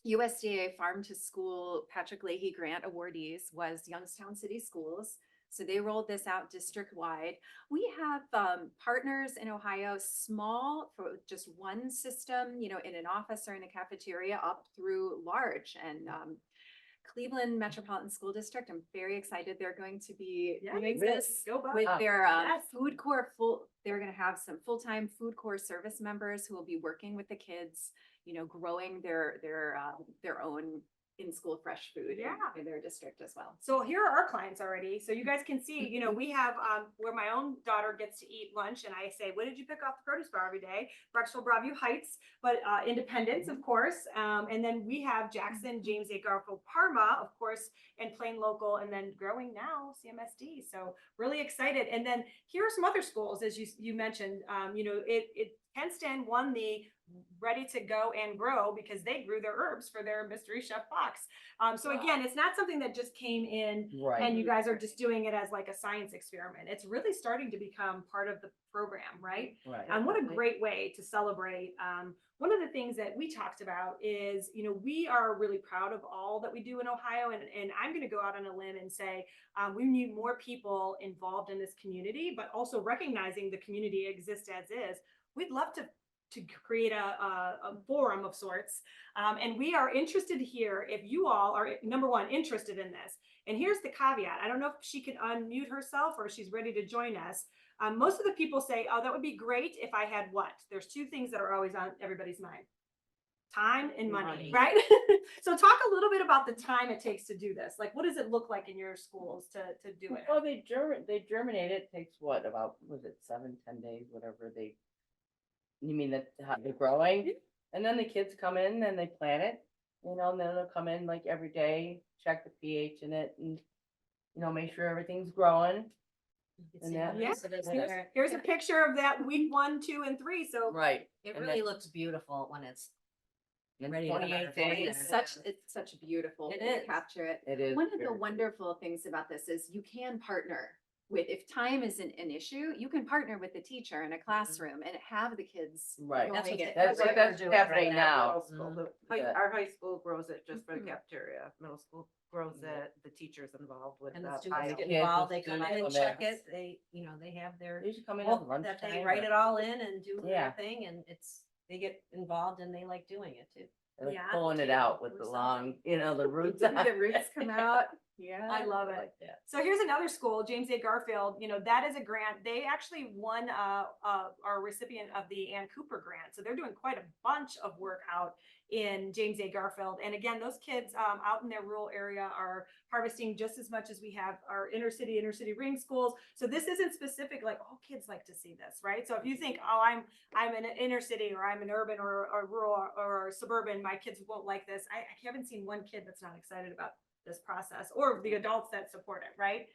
Speaker 8: USDA Farm to School Patrick Leahy Grant awardees was Youngstown City Schools. So they rolled this out district-wide. We have partners in Ohio, small for just one system, in an office or in a cafeteria, up through large. And Cleveland Metropolitan School District. I'm very excited. They're going to be
Speaker 1: Yeah,
Speaker 8: doing
Speaker 3: really?
Speaker 8: this
Speaker 1: Go Bucks.
Speaker 8: with their
Speaker 1: Yes.
Speaker 8: food corps they're gonna have some full-time food corps service members who will be working with the kids, you know, growing their own in-school fresh food
Speaker 1: Yeah.
Speaker 8: in their district as well.
Speaker 1: So here are our clients already. So you guys can see, you know, we have where my own daughter gets to eat lunch, and I say, what did you pick off the produce bar every day? Brecksville, Broadview Heights, but Independence, of course. And then we have Jackson, James A. Garfield, Parma, of course, and Plain Local, and then growing now CMSD. So really excited. And then here are some other schools, as you mentioned. You know, Kenston won the Ready to Go and Grow because they grew their herbs for their mystery chef box. So again, it's not something that just came in
Speaker 3: Right.
Speaker 1: and you guys are just doing it as like a science experiment. It's really starting to become part of the program, right?
Speaker 3: Right.
Speaker 1: And what a
Speaker 2: Definitely.
Speaker 1: great way to celebrate. One of the things that we talked about is, you know, we are really proud of all that we do in Ohio. And I'm going to go out on a limb and say we need more people involved in this community, but also recognizing the community exists as is. We'd love to create a forum of sorts. And we are interested to hear if you all are, number one, interested in this. And here's the caveat. I don't know if she can unmute herself or if she's ready to join us. Most of the people say, oh, that would be great if I had what? There's two things that are always on everybody's mind. Time and money,
Speaker 2: Money.
Speaker 1: right? So talk a little bit about the time it takes to do this. Like, what does it look like in your schools to do it?
Speaker 3: Well, they germinate. It takes what, about, was it 7-10 days, whatever they, you mean that how they're growing? And then the kids come in and they plant it, you know, and then they'll come in like every day, check the pH in it and, you know, make sure everything's growing. And that-
Speaker 1: Yeah.
Speaker 5: So that's
Speaker 3: Yeah.
Speaker 5: there.
Speaker 1: Here's a picture of that week 1, 2, and 3. So
Speaker 3: Right.
Speaker 5: It
Speaker 3: And
Speaker 5: really
Speaker 3: then-
Speaker 5: looks beautiful when it's
Speaker 3: And
Speaker 5: ready to
Speaker 3: 28
Speaker 5: harvest.
Speaker 3: days.
Speaker 8: It's such a beautiful
Speaker 5: It
Speaker 8: way to
Speaker 5: is.
Speaker 8: capture it.
Speaker 3: It is.
Speaker 8: One of the
Speaker 3: very-
Speaker 8: wonderful things about this is you can partner with, if time isn't an issue, you can partner with the teacher in a classroom and have the kids.
Speaker 3: Right.
Speaker 5: That's
Speaker 8: growing
Speaker 5: what
Speaker 8: it.
Speaker 3: That's
Speaker 5: what
Speaker 3: what
Speaker 5: we're
Speaker 3: that's
Speaker 5: doing
Speaker 3: happening
Speaker 5: right
Speaker 3: now.
Speaker 2: Middle school,
Speaker 3: Yeah.
Speaker 2: Our high school grows it just for the
Speaker 8: Mhm.
Speaker 2: cafeteria. Middle school grows it. The teacher's involved with
Speaker 5: And the
Speaker 2: that.
Speaker 5: students
Speaker 3: the
Speaker 5: get
Speaker 3: kids,
Speaker 5: involved,
Speaker 3: the
Speaker 5: they come in
Speaker 3: students
Speaker 5: and
Speaker 3: come
Speaker 5: check
Speaker 3: in.
Speaker 5: it, they, you know, they have their
Speaker 3: They should come in
Speaker 5: book
Speaker 3: at lunchtime.
Speaker 5: that they write it all in and do
Speaker 3: Yeah.
Speaker 5: their thing, and they get involved and they like doing it too.
Speaker 3: They're
Speaker 1: Yeah,
Speaker 3: pulling it
Speaker 5: table
Speaker 3: out with
Speaker 5: or
Speaker 3: the
Speaker 5: something.
Speaker 3: long, you know, the roots.
Speaker 8: The roots come out. Yeah.
Speaker 1: I love it.
Speaker 3: Like that.
Speaker 1: So here's another school, James A. Garfield. You know, that is a grant. They actually won our recipient of the Ann Cooper grant. So they're doing quite a bunch of work out in James A. Garfield. And again, those kids out in their rural area are harvesting just as much as we have our inner city ring schools. So this isn't specific, like all kids like to see this, right? So if you think, oh, I'm in an inner city or I'm an urban or rural or suburban, my kids won't like this. I haven't seen one kid that's not excited about this process, or the adults that support it, right?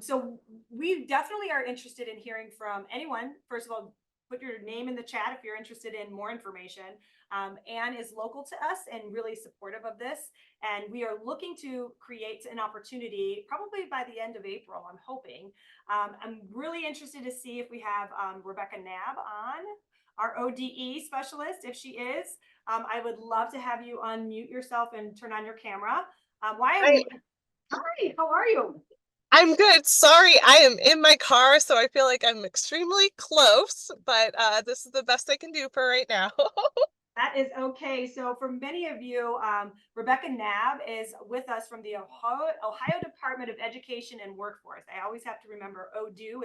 Speaker 1: So we definitely are interested in hearing from anyone. First of all, put your name in the chat if you're interested in more information. Anne is local to us and really supportive of this. And we are looking to create an opportunity probably by the end of April, I'm hoping. I'm really interested to see if we have Rebecca Nab on, our ODE specialist, if she is. I would love to have you unmute yourself and turn on your camera. Hi, how are you?
Speaker 9: I'm good. Sorry, I am in my car, so I feel like I'm extremely close, but this is the best I can do for right now.
Speaker 1: That is okay. So for many of you, Rebecca Nab is with us from the Ohio Department of Education and Workforce. I always have to remember ODU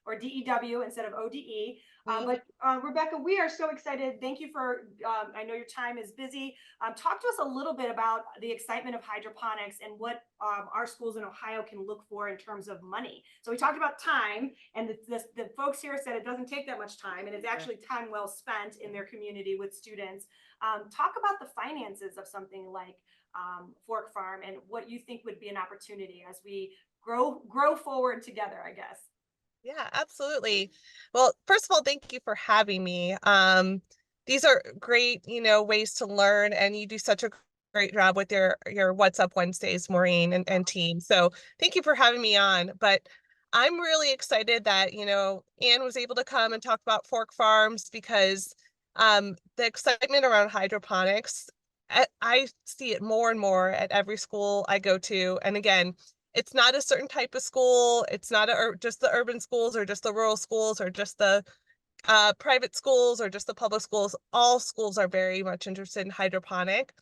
Speaker 1: or DEW instead of ODE. But Rebecca, we are so excited. Thank you for, I know your time is busy. Talk to us a little bit about the excitement of hydroponics and what our schools in Ohio can look for in terms of money. So we talked about time, and the folks here said it doesn't take that much time, and it's actually time well spent in their community with students. Talk about the finances of something like Fork Farm and what you think would be an opportunity as we grow forward together, I guess.
Speaker 9: Yeah, absolutely. Well, first of all, thank you for having me. These are great, ways to learn, and you do such a great job with your What's Up Wednesdays, Maureen and team. So thank you for having me on. But I'm really excited that, Anne was able to come and talk about Fork Farms because the excitement around hydroponics, I see it more and more at every school I go to. And again, it's not a certain type of school. It's not just the urban schools or just the rural schools or just the private schools or just the public schools. All schools are very much interested in hydroponic.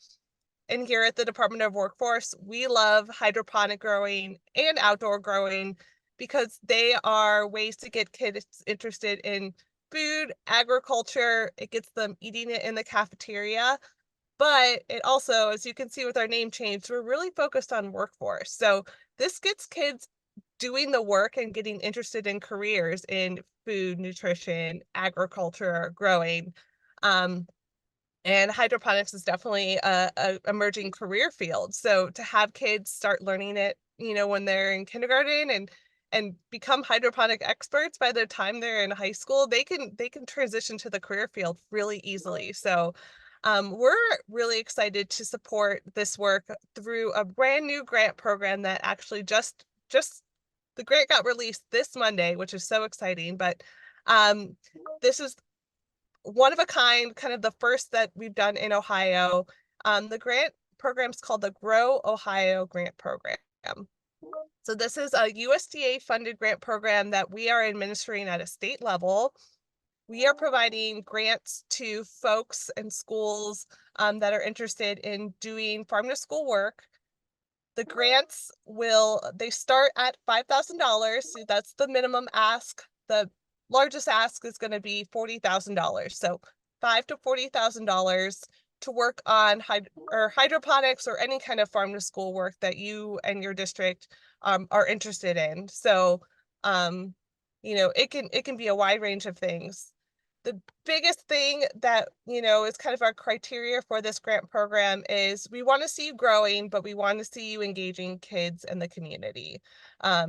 Speaker 9: and here at the Department of Workforce, we love hydroponic growing and outdoor growing because they are ways to get kids interested in food, agriculture. It gets them eating it in the cafeteria. But it also, as you can see with our name change, we're really focused on workforce. So this gets kids doing the work and getting interested in careers in food, nutrition, agriculture, growing. And hydroponics is definitely a emerging career field. So to have kids start learning it, when they're in kindergarten and become hydroponic experts by the time they're in high school, they can transition to the career field really easily. So we're really excited to support this work through a brand new grant program that actually just the grant got released this Monday, which is so exciting. But this is one of a kind, kind of the first that we've done in Ohio. The grant program is called the Grow Ohio Grant Program. So this is a USDA funded grant program that we are administering at a state level. We are providing grants to folks and schools that are interested in doing farm to school work. The grants they start at $5,000. So that's the minimum ask. The largest ask is going to be $40,000. So $5,000 to $40,000 to work on hydroponics or any kind of farm to school work that you and your district are interested in. So, it can be a wide range of things. The biggest thing that, is kind of our criteria for this grant program is we want to see you growing, but we want to see you engaging kids in the community,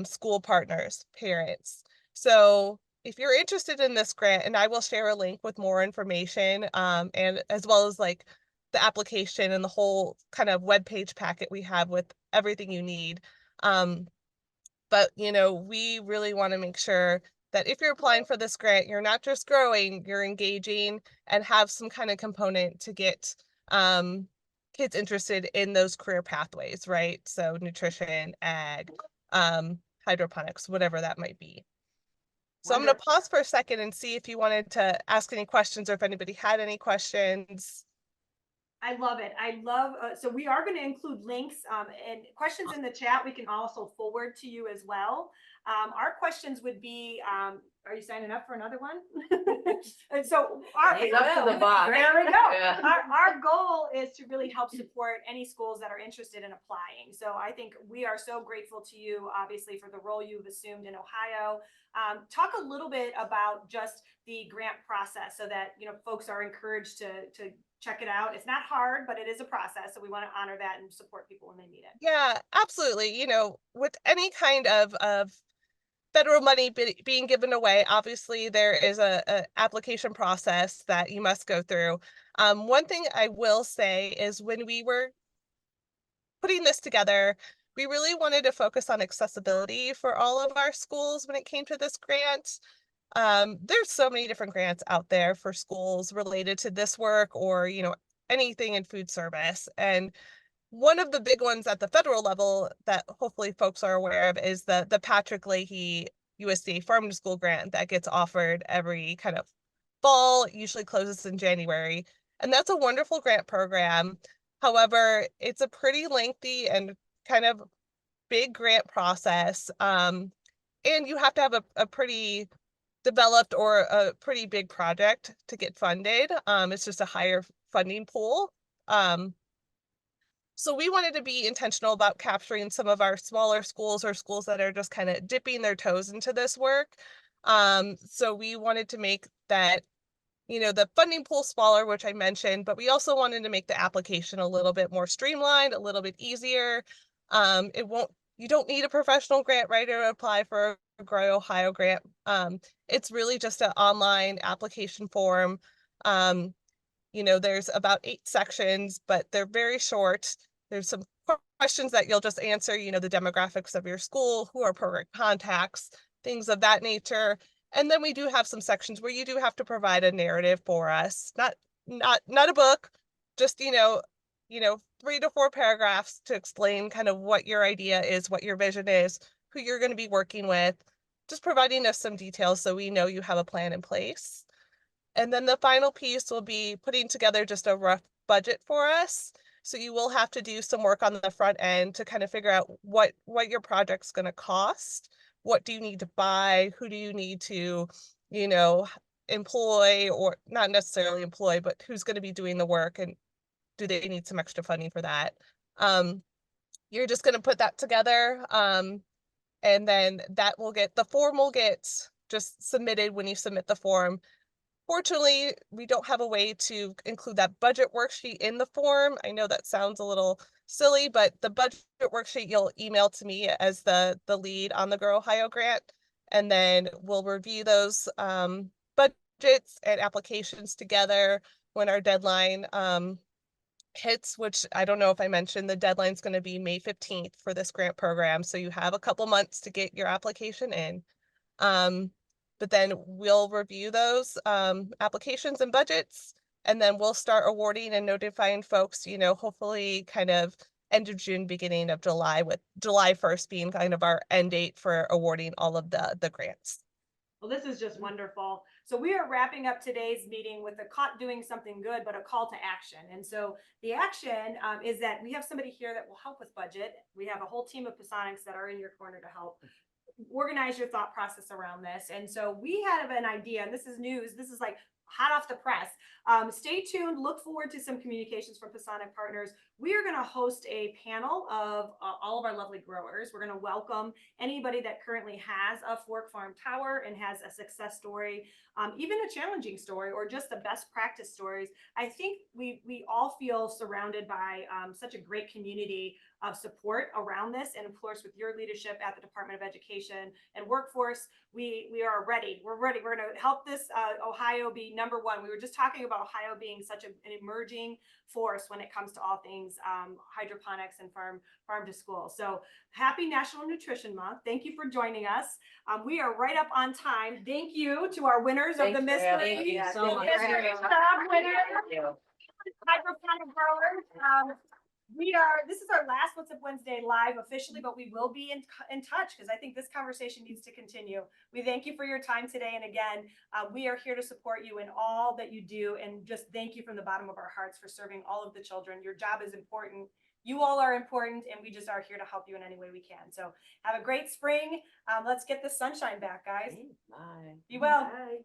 Speaker 9: school partners, parents. So if you're interested in this grant, and I will share a link with more information, and as well as like the application and the whole kind of webpage packet we have with everything you need. But, we really want to make sure that if you're applying for this grant, you're not just growing, you're engaging and have some kind of component to get kids interested in those career pathways, right? So nutrition, ag, hydroponics, whatever that might be. So I'm going to pause for a second and see if you wanted to ask any questions or if anybody had any questions.
Speaker 1: I love it. I love, so we are going to include links and questions in the chat. We can also forward to you as well. Our questions would be, are you signing up for another one? And so
Speaker 3: He's up to the box.
Speaker 1: there we go.
Speaker 3: Yeah.
Speaker 1: Our goal is to really help support any schools that are interested in applying. So I think we are so grateful to you, obviously, for the role you've assumed in Ohio. Talk a little bit about just the grant process so that, folks are encouraged to check it out. It's not hard, but it is a process. So we want to honor that and support people when they need it.
Speaker 9: Yeah, absolutely. With any kind of federal money being given away, obviously there is a application process that you must go through. One thing I will say is when we were putting this together, we really wanted to focus on accessibility for all of our schools when it came to this grant. There's so many different grants out there for schools related to this work or, anything in food service. And one of the big ones at the federal level that hopefully folks are aware of is the Patrick Leahy USDA Farm to School grant that gets offered every kind of fall, usually closes in January. And that's a wonderful grant program. However, it's a pretty lengthy and kind of big grant process. And you have to have a pretty developed or a pretty big project to get funded. It's just a higher funding pool. So we wanted to be intentional about capturing some of our smaller schools or schools that are just kind of dipping their toes into this work. So we wanted to make that, the funding pool smaller, which I mentioned, but we also wanted to make the application a little bit more streamlined, a little bit easier. You don't need a professional grant writer to apply for a Grow Ohio grant. It's really just an online application form. There's about 8 sections, but they're very short. There's some questions that you'll just answer, the demographics of your school, who are program contacts, things of that nature. And then we do have some sections where you do have to provide a narrative for us, not a book, just, 3 to 4 paragraphs to explain kind of what your idea is, what your vision is, who you're going to be working with, just providing us some details so we know you have a plan in place. And then the final piece will be putting together just a rough budget for us. So you will have to do some work on the front end to kind of figure out what your project's going to cost. What do you need to buy? Who do you need to, you know, employ, or not necessarily employ, but who's going to be doing the work, and do they need some extra funding for that? You're just going to put that together. And then the form will get just submitted when you submit the form. Fortunately, we don't have a way to include that budget worksheet in the form. I know that sounds a little silly, but the budget worksheet you'll email to me as the lead on the Grow Ohio grant. And then we'll review those budgets and applications together when our deadline hits, which I don't know if I mentioned, the deadline's going to be May 15th for this grant program. So you have a couple months to get your application in. But then we'll review those applications and budgets, and then we'll start awarding and notifying folks, you know, hopefully kind of end of June, beginning of July, with July 1st being kind of our end date for awarding all of the grants.
Speaker 1: Well, this is just wonderful. So we are wrapping up today's meeting with doing something good, but a call to action. And so the action is that we have somebody here that will help with budget. We have a whole team of Pasonics that are in your corner to help organize your thought process around this. And so we have an idea, and this is news. This is like hot off the press. Stay tuned. Look forward to some communications from Pasonic Partners. We are going to host a panel of all of our lovely growers. We're going to welcome anybody that currently has a Fork Farm Tower and has a success story, even a challenging story, or just the best practice stories. I think we all feel surrounded by such a great community of support around this. And of course, with your leadership at the Department of Education and Workforce, we are ready. We're ready. We're going to help this Ohio be number one. We were just talking about Ohio being such an emerging force when it comes to all things hydroponics and farm to school. So happy National Nutrition Month. Thank you for joining us. We are right up on time. Thank you to our winners of the
Speaker 3: Thanks for having
Speaker 1: mystery.
Speaker 3: me.
Speaker 5: So much.
Speaker 1: Winners. Hydroponic growers. This is our last What's Up Wednesday live officially, but we will be in touch because I think this conversation needs to continue. We thank you for your time today. And again, we are here to support you in all that you do. And just thank you from the bottom of our hearts for serving all of the children. Your job is important. You all are important, and we just are here to help you in any way we can. So have a great spring. Let's get the sunshine back, guys.
Speaker 3: Bye.
Speaker 1: Be well.
Speaker 2: Bye.